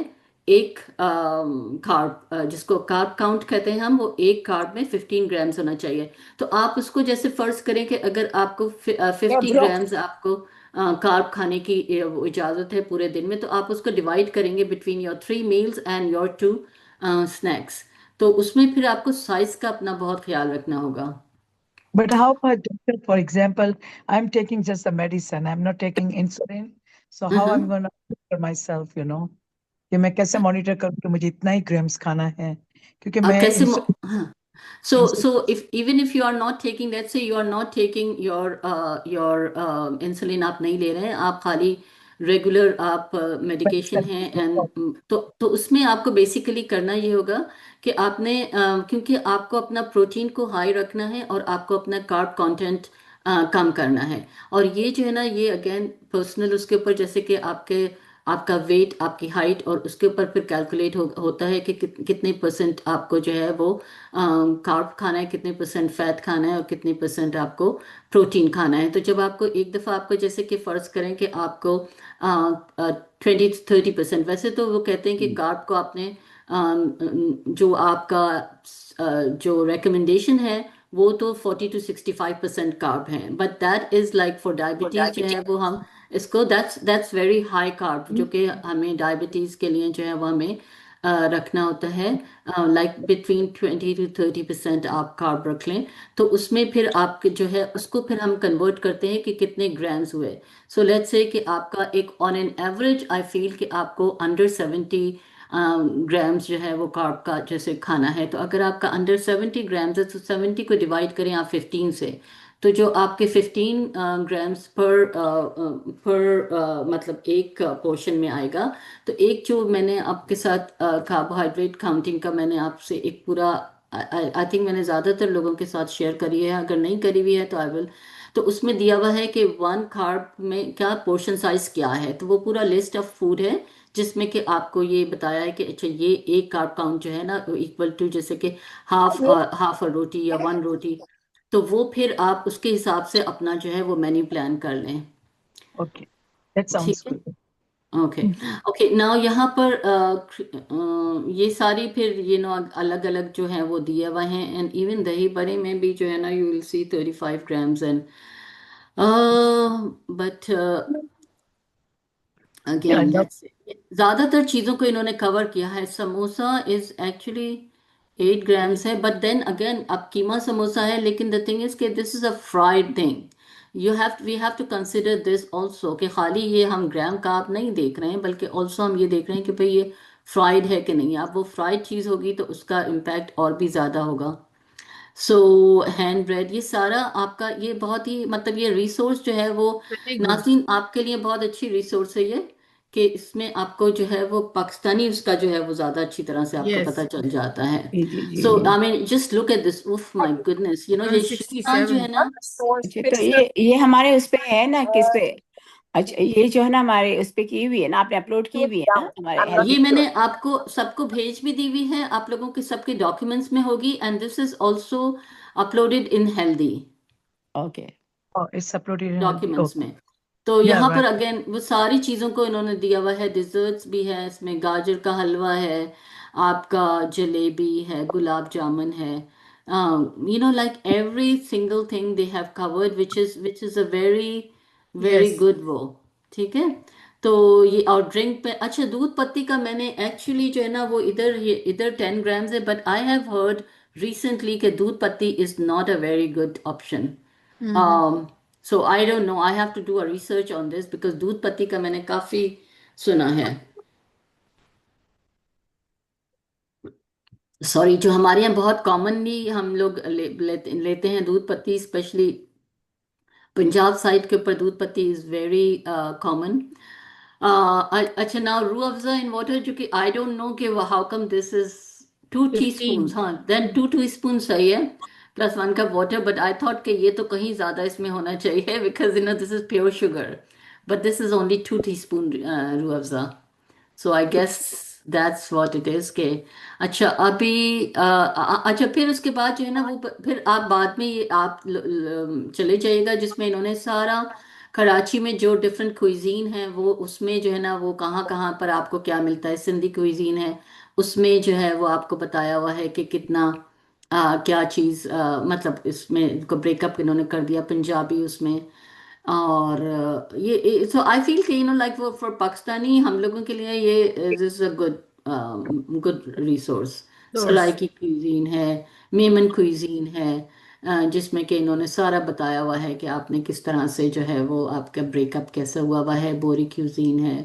एक कार्ब, जिसको कार्ब काउंट कहते हैं हम, वो एक कार्ब में 15 ग्राम्स होना चाहिए। तो आप उसको जैसे फर्ज करें कि अगर आपको 50 ग्राम्स आपको कार्ब खाने की वो इजाज़त है पूरे दिन में, तो आप उसको डिवाइड करेंगे between your 3 meals and your 2 snacks. तो उसमें फिर आपको साइज का अपना बहुत ख्याल रखना होगा। But how about doctor, for example, I'm taking just the medicine, I'm not taking insulin. So how I'm हाँ, going to for myself, कि मैं कैसे मॉनिटर करूँ कि मुझे इतना ही ग्राम्स खाना है, क्योंकि मैं कैसे इंसुलिन हाँ, so if even if you are not taking, let's say you are not taking your insulin, आप नहीं ले रहे हैं, आप खाली रेगुलर आप मेडिकेशन है, एंड तो उसमें आपको बेसिकली करना ये होगा कि आपने क्योंकि आपको अपना प्रोटीन को हाई रखना है और आपको अपना कार्ब कंटेंट कम करना है। और ये जो है ना ये अगेन पर्सनल उसके ऊपर, जैसे कि आपका वेट, आपकी हाइट, और उसके ऊपर फिर कैलकुलेट होता है कि कितने परसेंट आपको जो है वो कार्ब खाना है, कितने परसेंट फैट खाना है, और कितने परसेंट आपको प्रोटीन खाना है। तो जब आपको एक दफ़ा आपको जैसे कि फ़र्ज़ करें कि आपको 20 to 30%, वैसे तो वो कहते हैं कि कार्ब को आपने जो आपका जो रिकमेंडेशन है वो तो 40 to 65% कार्ब है, but that is like for diabetes जो है वो हम इसको, दैट्स वेरी हाई कार्ब, जो कि हमें डायबिटीज़ के लिए जो है वो हमें रखना होता है, लाइक बिटवीन 20 to 30% आप कार्ब रख लें। तो उसमें फिर आपके जो है उसको फिर हम कन्वर्ट करते हैं कि कितने ग्राम्स हुए। सो लेट्स से कि आपका एक on an average I feel कि आपको अंडर 70 ग्राम्स जो है वो कार्ब का जैसे खाना है। तो अगर आपका अंडर 70 ग्राम्स है तो 70 को डिवाइड करें आप 15 से, तो जो आपके 15 ग्राम्स पर मतलब एक पोर्शन में आएगा। तो एक जो मैंने आपके साथ कार्बोहाइड्रेट काउंटिंग का मैंने आपसे एक पूरा, आई थिंक मैंने ज़्यादातर लोगों के साथ शेयर करी है, अगर नहीं करी हुई है तो आई विल। तो उसमें दिया हुआ है कि 1 कार्ब में क्या पोर्शन साइज क्या है, तो वो पूरा लिस्ट ऑफ फूड है जिसमें कि आपको ये बताया है कि अच्छा ये एक कार्ब काउंट जो है ना इक्वल टू जैसे कि हाफ हाफ अ रोटी या वन रोटी, तो वो फिर आप उसके हिसाब से अपना जो है वो मेन्यू प्लान कर लें। Okay, that ठीक sounds है। good. ओके। ओके नाउ यहाँ पर ये सारी फिर अलग अलग जो है वो दिए हुए हैं, एंड इवन दही बड़े में भी जो है ना you will see 35 grams, and but Yeah, I again love. Let's ज्यादातर चीजों को इन्होंने कवर किया है। समोसा इज एक्चुअली 8 grams है, बट देन अगेन अब कीमा समोसा है, लेकिन द थिंग इज कि this is a fried thing. We have to consider this also कि खाली ये हम ग्राम का आप नहीं देख रहे हैं, बल्कि ऑल्सो हम ये देख रहे हैं कि भाई ये फ्राइड है कि नहीं। अब वो फ्राइड चीज़ होगी तो उसका इम्पैक्ट और भी ज़्यादा होगा। सो हैंड ब्रेड ये सारा आपका ये बहुत ही मतलब ये रिसोर्स जो है वो Very good. नाज़रीन आपके लिए बहुत अच्छी रिसोर्स है ये, कि इसमें आपको जो है वो पाकिस्तानी उसका जो है वो ज़्यादा अच्छी तरह से आपको पता Yes. चल जाता है। जी जी जी सो जी। I mean just look at this, उफ माय गुडनेस, ये शीरा जो 167. है ना। अच्छा, तो ये हमारे उस पे है ना, किस पे? अच्छा, ये जो है ना हमारे उस पे की हुई है ना, आपने अपलोड की हुई है ना हमारे I'm not ये हेल्दी? sure. मैंने आपको सबको भेज भी दी हुई है, आप लोगों के सबके डॉक्यूमेंट्स में होगी, and this is also uploaded in healthy okay. Oh, it's uploaded in healthy. Documents Okay. में। तो Yeah, यहाँ पर right. अगेन वो सारी चीज़ों को इन्होंने दिया हुआ है, डिजर्ट्स भी है इसमें, गाजर का हलवा है, आपका जलेबी है, गुलाब जामुन है, like every single thing they have covered, which is a very very Yes. Good वो। ठीक है। तो ये और ड्रिंक पे अच्छा दूध पत्ती का मैंने एक्चुअली जो है ना वो इधर 10 grams है, but I have heard recently कि दूध पत्ती is not a very good option. Mm-hmm. So I don't know. I have to do a research on this because दूध पत्ती का मैंने काफी सुना है। सॉरी, जो हमारे यहाँ बहुत कॉमनली हम लोग लेते हैं दूध पत्ती, स्पेशली पंजाब साइड के ऊपर दूध पत्ती इज वेरी कॉमन। अच्छा now Rooh Afza in water, जो कि आई डोंट नो कि how come this is 2 teaspoons, 15. हाँ देन 2 teaspoons सही है, plus 1 cup water, but I thought कि ये तो कहीं ज्यादा इसमें होना चाहिए because this is pure sugar, but this is only 2 teaspoon Rooh Afza. So I guess that's what it is के। अच्छा अभी अच्छा फिर उसके बाद जो है ना वो फिर आप बाद में ये आप चले जाइएगा जिसमें इन्होंने सारा कराची में जो डिफरेंट क्विजीन है वो उसमें जो है ना वो कहाँ कहाँ पर आपको क्या मिलता है। सिंधी क्विजीन है उसमें जो है वो आपको बताया हुआ है कि कितना क्या चीज़ मतलब इसमें को ब्रेकअप इन्होंने कर दिया पंजाबी उसमें। और ये सो आई फील कि लाइक वो फॉर पाकिस्तानी हम लोगों के लिए ये is a good good resource. Source. Saraiki cuisine है, मेमन क्विजीन है, जिसमें कि इन्होंने सारा बताया हुआ है कि आपने किस तरह से जो है वो आपका ब्रेकअप कैसे हुआ है। बोरी क्विजीन है,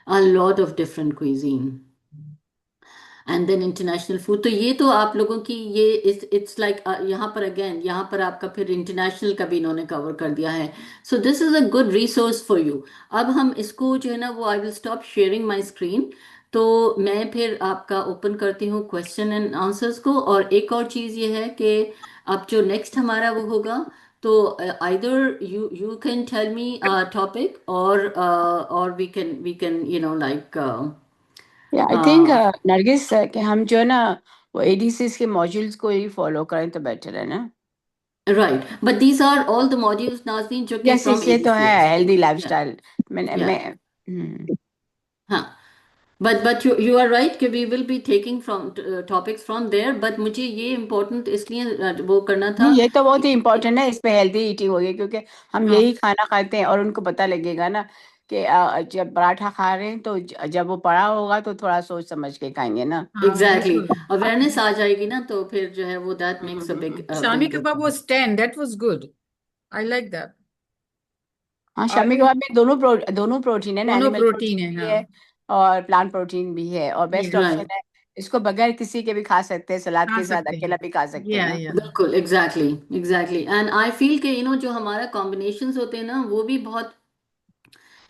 a lot of different cuisine, and then international food. तो ये तो आप लोगों की ये इट्स लाइक यहाँ पर अगेन यहाँ पर आपका फिर इंटरनेशनल का भी इन्होंने कवर कर दिया है। So this is a good resource for you. अब हम इसको जो है ना वो I will stop sharing my screen, तो मैं फिर आपका ओपन करती हूँ क्वेश्चन एंड आंसर्स को। और एक और चीज़ ये है कि अब जो नेक्स्ट हमारा वो होगा, तो either you can tell me topic, और वी कैन लाइक या आई थिंक नरगिस कि हम जो है ना वो एडीसीज के मॉड्यूल्स को ही फॉलो करें तो बेटर है ना। Right, but these are all the modules Nazneen जो कि यस फ्रॉम यस, ये तो है एडीसीएस। हेल्दी या लाइफस्टाइल। मैंने या मैं हाँ, बट यू आर राइट कि we will be taking from topics from there, but मुझे ये इम्पोर्टेंट इसलिए वो करना था नहीं, ये तो बहुत ही कि इम्पोर्टेंट है, इस पे हेल्दी ईटिंग होगी क्योंकि हम हाँ यही खाना खाते हैं और उनको पता लगेगा ना कि जब पराठा खा रहे हैं तो जब वो पड़ा होगा तो थोड़ा सोच समझ के खाएंगे ना। हाँ एग्जैक्टली बिल्कुल। exactly. अवेयरनेस आ जाएगी ना तो फिर जो है वो that makes a big Shami big kebab difference. was 10. That was good. I like that. हाँ, Are शामी you? कबाब में दोनों प्रोटीन है ना, दोनों एनिमल प्रोटीन प्रोटीन है भी हाँ। है और प्लांट प्रोटीन भी है और बेस्ट Yes. ऑप्शन राइट, है। इसको बगैर किसी के भी खा सकते हैं, सलाद खा के साथ सकते अकेला हैं। भी खा सकते हैं ना। या बिल्कुल exactly exactly, and I feel कि जो हमारा कॉम्बिनेशंस होते हैं ना वो भी बहुत,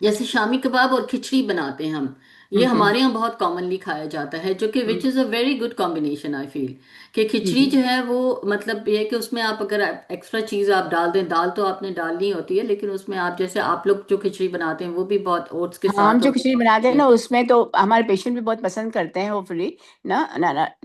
जैसे शामी कबाब और खिचड़ी बनाते हैं हम, ये हमारे यहाँ बहुत कॉमनली खाया जाता है, जो कि which is a very good combination I feel. कि खिचड़ी जो है वो मतलब ये है कि उसमें आप अगर एक्स्ट्रा चीज़ आप डाल दें, दाल तो आपने डालनी होती है, लेकिन उसमें आप जैसे आप लोग जो खिचड़ी बनाते हैं वो भी बहुत ओट्स के हाँ, हम साथ जो होती खिचड़ी बनाते हैं है। ना उसमें तो हमारे पेशेंट भी बहुत पसंद करते हैं होपफुली। ना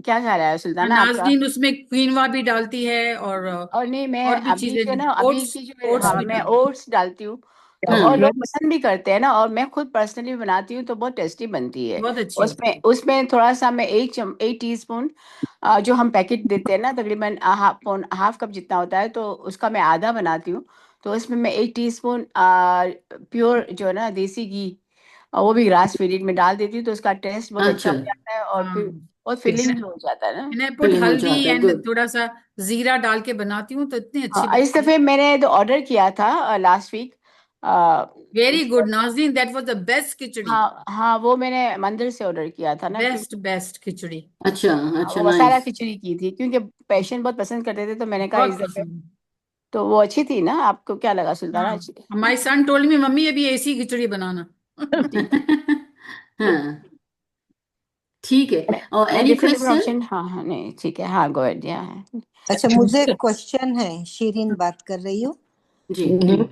क्या ख्याल है सुल्ताना आपका? नाजनीन उसमें क्विनवा भी डालती है और नहीं, मैं और भी अभी चीजें, जो ना अभी ओट्स, की जो, ओट्स हाँ भी मैं डालती ओट्स डालती हूँ। तो Yeah, और हाँ। लोग very पसंद भी करते हैं ना, और मैं खुद पर्सनली बनाती हूँ तो बहुत टेस्टी बनती है। बहुत अच्छी होती उसमें है। उसमें थोड़ा सा मैं 1 टीस्पून जो हम पैकेट देते हैं ना, तकरीबन हाफ कप जितना होता है, तो उसका मैं आधा बनाती हूँ। तो उसमें मैं 1 टीस्पून प्योर जो है ना देसी घी, वो भी ग्रास फीड में डाल देती हूँ, तो उसका टेस्ट बहुत अच्छा अच्छा, हो जाता है, और हाँ, फिर बहुत nice. फिलिंग भी हो जाता है ना। मैंने पुट फिलिंग हो हल्दी जाता है, एंड गुड। थोड़ा सा जीरा डाल के बनाती हूँ तो इतनी अच्छी हाँ, इस बनती है। दफे मैंने तो ऑर्डर किया था last week. Very good Nazneen, that was the best khichdi, हाँ हाँ, वो मैंने मंदिर से ऑर्डर किया था ना, क्योंकि बेस्ट बेस्ट खिचड़ी, अच्छा वो अच्छा, मसाला नाइस। खिचड़ी की थी, क्योंकि पेशेंट बहुत पसंद करते थे, तो मैंने कहा बहुत इस दफे। पसंद। तो वो अच्छी थी ना? आपको क्या लगा सुल्ताना, हाँ, अच्छी थी? हमारी सन टोल्ड मी मम्मी अभी ऐसी खिचड़ी बनाना। हाँ, ठीक है। और मैं any different different question? Option, हाँ हाँ, नहीं ठीक है, हाँ गो अहेड, या है। अच्छा, मुझे एक क्वेश्चन है। शीरीन बात कर रही हूँ। जी।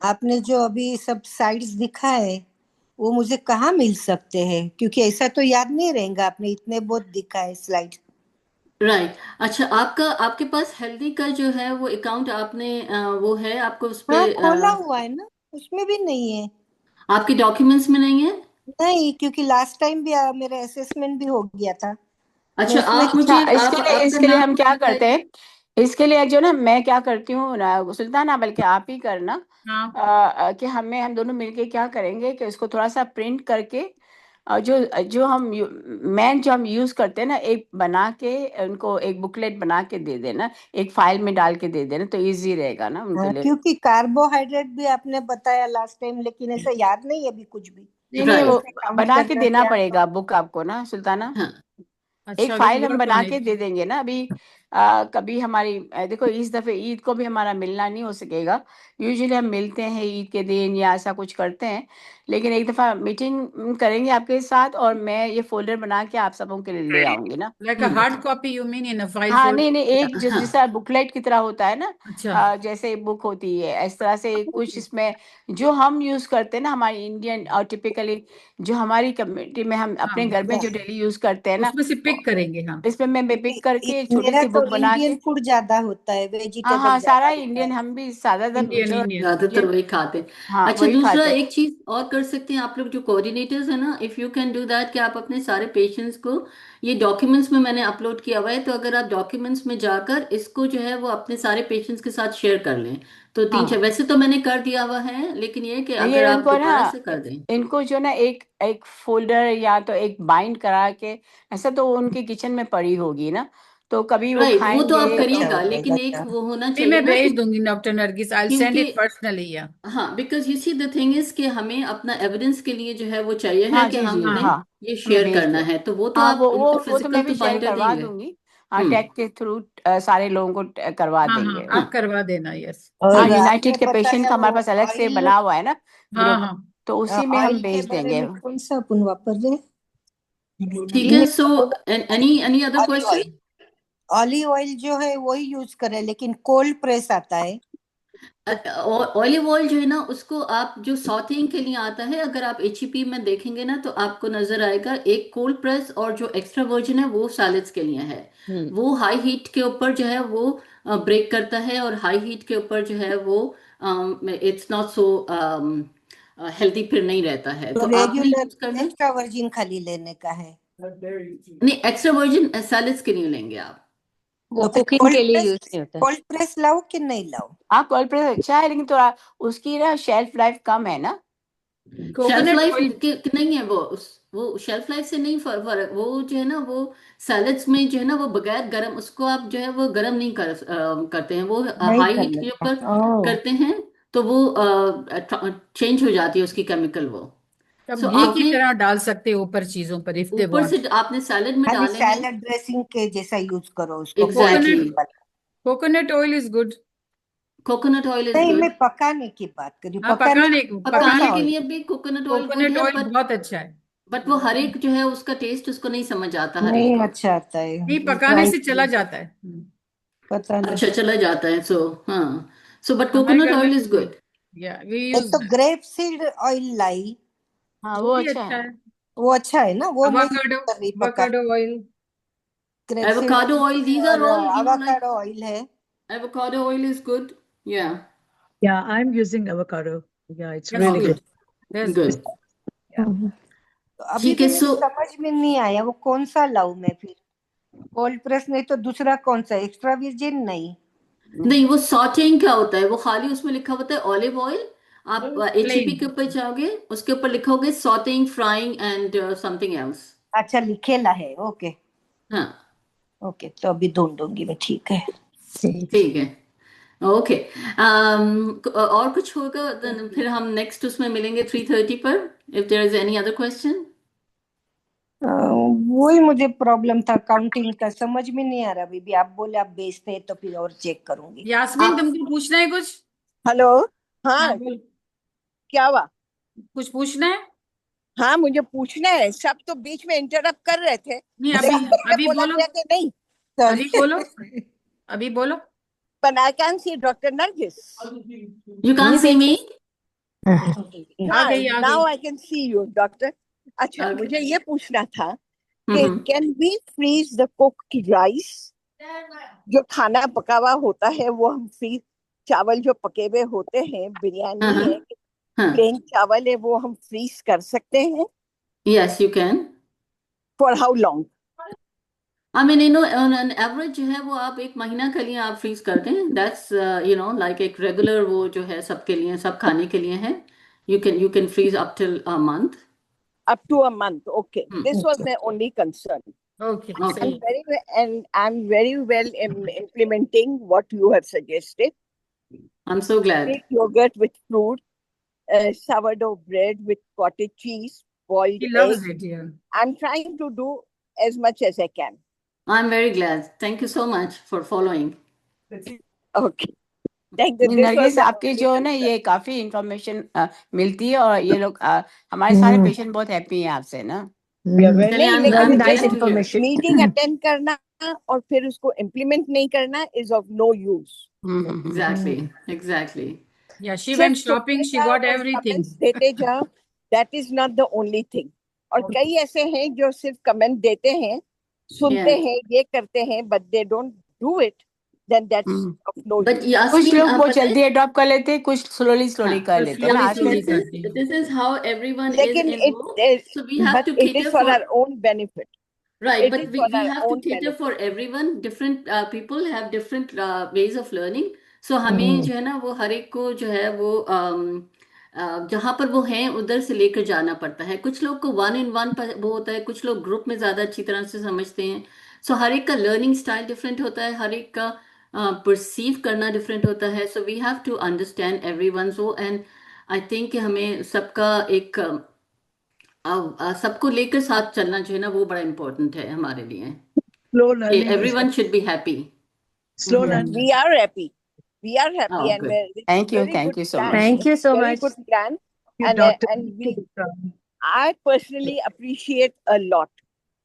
आपने जो अभी सब साइट्स दिखाए वो मुझे कहाँ मिल सकते हैं, क्योंकि ऐसा तो याद नहीं रहेगा, आपने इतने बहुत दिखाए स्लाइड। राइट। अच्छा, आपका आपके पास हेल्दी का जो है वो अकाउंट आपने वो है आपको उस पे हाँ, खोला हुआ है ना, उसमें भी नहीं है। आपके डॉक्यूमेंट्स में नहीं है? नहीं, क्योंकि लास्ट टाइम भी मेरा असेसमेंट भी हो गया था। मैं अच्छा, उसमें आप मुझे अच्छा, इसके आप लिए आपका इसके लिए नाम हम क्या करते बताइए। हैं? इसके लिए जो ना मैं क्या करती हूँ ना सुल्ताना, बल्कि आप ही करना। हाँ कि हम दोनों मिलके क्या करेंगे कि इसको थोड़ा सा प्रिंट करके, जो जो जो हम यूज करते हैं ना, एक बना के उनको एक बुकलेट बना के दे देना, एक फाइल में डाल के दे देना, तो इजी रहेगा ना उनके लिए। क्योंकि कार्बोहाइड्रेट भी आपने बताया लास्ट टाइम, लेकिन ऐसा याद नहीं है अभी कुछ भी नहीं नहीं, वो राइट। कैसे काउंट बना के करना देना क्या। पड़ेगा बुक आपको ना सुल्ताना। हाँ। एक अच्छा, विल फाइल हम वर्क ऑन बना के इट। दे देंगे ना अभी। कभी हमारी देखो, इस दफे ईद को भी हमारा मिलना नहीं हो सकेगा। यूजुअली हम मिलते हैं ईद के दिन या ऐसा कुछ करते हैं, लेकिन एक दफा मीटिंग करेंगे आपके साथ, और मैं ये फोल्डर बना के आप सबों के लिए ले आऊंगी ना। Like a hmm. Hard copy you mean, in a file हाँ नहीं नहीं, फोल्डर। एक जिस हाँ, तरह बुकलेट की तरह होता है ना, अच्छा, जैसे बुक होती है, इस तरह से कुछ इसमें जो हम यूज करते हैं ना, हमारी इंडियन और टिपिकली जो हमारी कम्युनिटी में हम अपने हाँ, घर में जो डेली यूज करते हैं ना, उसमें से पिक करेंगे, हाँ। इसमें मैं पिक करके एक छोटी मेरा सी तो बुक बना इंडियन के। फूड ज्यादा होता है, हाँ वेजिटेबल हाँ, सारा ज्यादा होता इंडियन, है। हम भी ज्यादातर इंडियन जो इंडियन। ज्यादातर इंडियन, वही खाते हैं। हाँ अच्छा, वही दूसरा खाते हैं। एक चीज और कर सकते हैं आप लोग जो कोऑर्डिनेटर्स है ना, if you can do that, कि आप अपने सारे पेशेंट्स को, ये डॉक्यूमेंट्स में मैंने अपलोड किया हुआ है, तो अगर आप डॉक्यूमेंट्स में जाकर इसको जो है वो अपने सारे पेशेंट्स के साथ शेयर कर लें, तो तीन चार, हाँ, वैसे तो मैंने कर दिया हुआ है, लेकिन ये है कि ये अगर आप उनको ना, दोबारा से कर दें। इनको जो ना एक एक फोल्डर या तो एक बाइंड करा के, ऐसा तो उनके किचन में पड़ी होगी ना, तो कभी वो राइट, वो तो आप खाएंगे तो। अच्छा हो करिएगा, जाएगा। लेकिन एक अच्छा, वो होना नहीं, चाहिए मैं ना कि, भेज दूंगी डॉक्टर नरगिस, आई सेंड क्योंकि इट पर्सनली, या। हाँ, because you see the thing is कि हमें अपना एविडेंस के लिए जो है वो चाहिए है हाँ कि जी जी, हमने हाँ, हाँ, ये हमें शेयर भेज करना दो। है, तो वो तो हाँ, आप उनको वो तो मैं फिजिकल भी तो शेयर बाइंडर करवा देंगे। दूंगी। हाँ, हम्म। टैग के थ्रू सारे लोगों को करवा हाँ हाँ, देंगे। आप हाँ, करवा देना, यस। हाँ, और आपने यूनाइटेड के पेशेंट बताया का वो हमारे पास अलग से ऑयल, बना हुआ है ना हाँ ग्रुप, हाँ, तो उसी में ऑयल हम के भेज बारे देंगे। में कौन सा अपन वापर रहे। ठीक है। So any other olive question? Oil, olive oil जो है वही यूज करें, लेकिन कोल्ड प्रेस आता है। ऑलिव ऑयल जो है ना, उसको आप जो सॉथिंग के लिए आता है, अगर आप एचईपी में देखेंगे ना तो आपको नजर आएगा, एक कोल्ड प्रेस और जो एक्स्ट्रा वर्जिन है वो सैलेड्स के लिए है। हम्म। वो हाई हीट के ऊपर जो है वो ब्रेक करता है, और हाई हीट के ऊपर जो है वो इट्स नॉट सो हेल्दी फिर नहीं रहता है, तो तो आपने रेगुलर यूज करना। एक्स्ट्रा वर्जिन खाली लेने का है। नहीं, एक्स्ट्रा वर्जिन सैलेड्स के लिए लेंगे आप। वो तो फिर कुकिंग के लिए यूज नहीं होता है। कोल्ड प्रेस लाओ कि नहीं लाओ। हाँ, कोल्ड प्रेस अच्छा है, लेकिन थोड़ा उसकी ना शेल्फ लाइफ कम है ना। Shelf coconut life oil. नहीं है वो शेल्फ लाइफ से नहीं फर्क, वो जो है ना वो सैलेड्स में जो है ना वो बगैर गरम, उसको आप जो है वो गरम नहीं करते हैं, वो नहीं हाई हीट के करने ऊपर का। ओह, करते हैं, तो वो चेंज हो जाती है उसकी केमिकल वो। तब सो घी की आपने तरह डाल सकते हो ऊपर चीजों पर, इफ दे ऊपर से वांट। आपने सैलेड में खाली डाले हैं। सैलड ड्रेसिंग के जैसा यूज करो उसको, एग्जैक्टली, कोकोनट, पॉलिथीन वाला। Coconut oil is good. Coconut oil is नहीं, मैं गुड। पकाने की बात करी, हाँ, पकाने कौन सा पकाने के ऑयल। लिए भी कोकोनट ऑयल गुड कोकोनट है, ऑयल पर बहुत अच्छा है। बट वो हर एक जो है उसका टेस्ट उसको नहीं समझ आता हर नहीं एक को। अच्छा आता है, नहीं, वो पकाने ट्राई से चला जाता है। पता नहीं। अच्छा चला जाता है, सो हाँ, सो बट हमारे कोकोनट घर में ऑयल तो इज गुड। वी एक यूज तो दैट। ग्रेप सीड ऑयल लाई, हाँ वो वो भी अच्छा अच्छा है। है। वो अच्छा है ना, वो मैं यूज अवाकाडो, कर रही पका। Avocado oil. Grape seed avocado oil oil, these are और ऑल लाइक अवाकाडो ऑयल है। Avocado oil is good, yeah. Yeah, I'm using avocado. Yeah, it's that's really okay, good, good. That's good. Good, Yeah. तो अभी ठीक भी है। मेरी सो समझ में नहीं आया वो कौन सा लाऊं मैं फिर, कोल्ड प्रेस नहीं तो दूसरा कौन सा, एक्स्ट्रा virgin नहीं। नहीं, वो सॉटेइंग क्या होता है, वो खाली उसमें लिखा होता है ऑलिव ऑयल। आप HEP के प्लेन। ऊपर जाओगे, उसके ऊपर लिखोगे सॉटेइंग, फ्राइंग एंड समथिंग एल्स। अच्छा लिखेला है, ओके हाँ, ओके, तो अभी ढूंढूंगी मैं, ठीक है। ठीक है, ओके। और कुछ होगा then फिर हम नेक्स्ट उसमें मिलेंगे 3:30 पर, if there is any other question. वही मुझे प्रॉब्लम था काउंटिंग का, समझ में नहीं आ रहा बीबी, आप बोले आप भेजते हैं तो फिर और चेक करूंगी। यास्मीन, आप तुमको पूछना है कुछ? हेलो। हाँ हाँ, बोल, क्या हुआ? कुछ पूछना है? हाँ, मुझे पूछना है। सब तो बीच में इंटरप्ट कर रहे थे, नहीं, लेकिन अभी मुझे अभी बोला बोलो, गया कि नहीं। अभी बोलो, अभी बोलो। But I can see Dr. Nargis. You can't see me. आ हाँ, गई, आ now गई। I can see you, doctor. अच्छा, ओके। मुझे ये पूछना था कि can we freeze the cooked rice? जो खाना पका हुआ होता है वो हम फ्रीज, चावल जो पके हुए होते हैं, हाँ बिरयानी हाँ है, हाँ, प्लेन चावल है, वो हम फ्रीज कर सकते हैं? Yes you can. For how long? I mean you know on an average जो है वो आप 1 महीना के लिए आप फ्रीज कर दें, दैट्स यू नो लाइक एक रेगुलर वो जो है सबके लिए, सब खाने के लिए है। You can freeze up till a month. Up to a month. Okay, this was my only concern. Okay, okay, सही। I'm very well implementing what you have suggested. I am so glad. Greek yogurt with fruit, sourdough bread with cottage cheese, boiled He loves egg. it, yeah. I'm trying to do as much as I can. I am very glad, thank you so much for following. Okay. Thank you. नहीं, This was Nargis my आपके only जो है ना concern. ये काफी information मिलती है, और ये लोग हमारे सारे पेशेंट बहुत हैप्पी हैं आपसे ना। We are very, चलिए, नहीं, आई लेकिन एम nice ग्लैड देखो, to hear. information. Meeting attend करना और फिर उसको इम्प्लीमेंट नहीं करना is of no use. Exactly, exactly. Yeah, she सिर्फ went सुनते shopping, she जाओ got और everything. कमेंट्स देते जाओ, that is not the only thing. और कई ऐसे हैं जो सिर्फ कमेंट देते हैं, सुनते यस, हैं, ये करते हैं, but they don't do it, then that's of no but use. कुछ यास्मीन लोग आप वो पता है, जल्दी अडॉप्ट कर लेते हैं, कुछ स्लोली स्लोली कर हाँ, लेते हैं ना Slowly, आजकल। slowly दिस करते हैं। इज हाउ एवरीवन इज लेकिन involve, so we have but to it is cater for for. our own benefit. Right, It but is we, for we our have to own cater for benefit. everyone. Different people have different ways of learning. So हमें जो है ना वो हर एक को जो है वो जहाँ पर वो हैं उधर से लेकर जाना पड़ता है। कुछ लोग को 1-in-1 वो होता है, कुछ लोग ग्रुप में ज़्यादा अच्छी तरह से समझते हैं। सो हर एक का लर्निंग स्टाइल डिफरेंट होता है, हर एक का परसीव करना डिफरेंट होता है। So we have to understand everyone, so and I think हमें सबका एक सबको लेकर साथ चलना जो है ना वो बड़ा इम्पोर्टेंट है हमारे लिए, Slow कि learning is everyone should be happy. slow learning. We are happy. We are happy, and good, it's a very thank good you so plan. Much. Thank you so Very much. good plan, You, and doctor. I personally appreciate a lot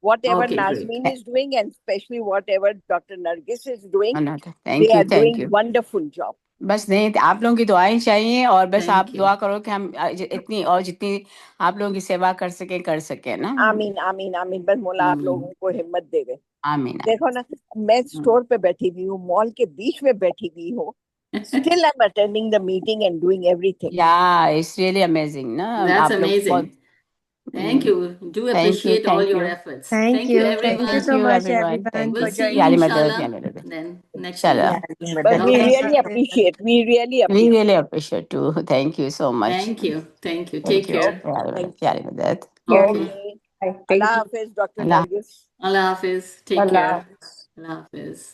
whatever okay, great, Nazmeen is doing, and especially whatever Dr. Nargis is doing. Thank They you, are thank doing you. wonderful job. बस नहीं, तो आप लोगों की दुआएं चाहिए, और बस आप थैंक यू। दुआ करो कि हम इतनी और जितनी आप लोगों की सेवा कर सके ना। आमीन आमीन आमीन। बस मौला आप लोगों को हिम्मत देवे। आमीन। देखो ना, मैं स्टोर पे बैठी हुई हूँ, मॉल के बीच में बैठी हुई हूँ, still I'm attending the meeting and doing everything. या इट्स रियली अमेजिंग ना। दैट्स आप लोग अमेजिंग, बहुत thank you, do appreciate all thank your you, efforts. Thank thank you you. Thank you everyone, so much, everyone, everyone, thank will for you. See you याली joining. मदद, इंशाल्लाह याली मदद। Then next चलो, week. But we Okay. really appreciate. We really we appreciate. really appreciate too. Thank you so much. Thank you, thank you, take Thank you. Care. Thank you. याली मदद। Okay, Okay. Allah Hafiz, Dr. Allah Nargis. Allah हाफिज, take care, Allah हाफिज।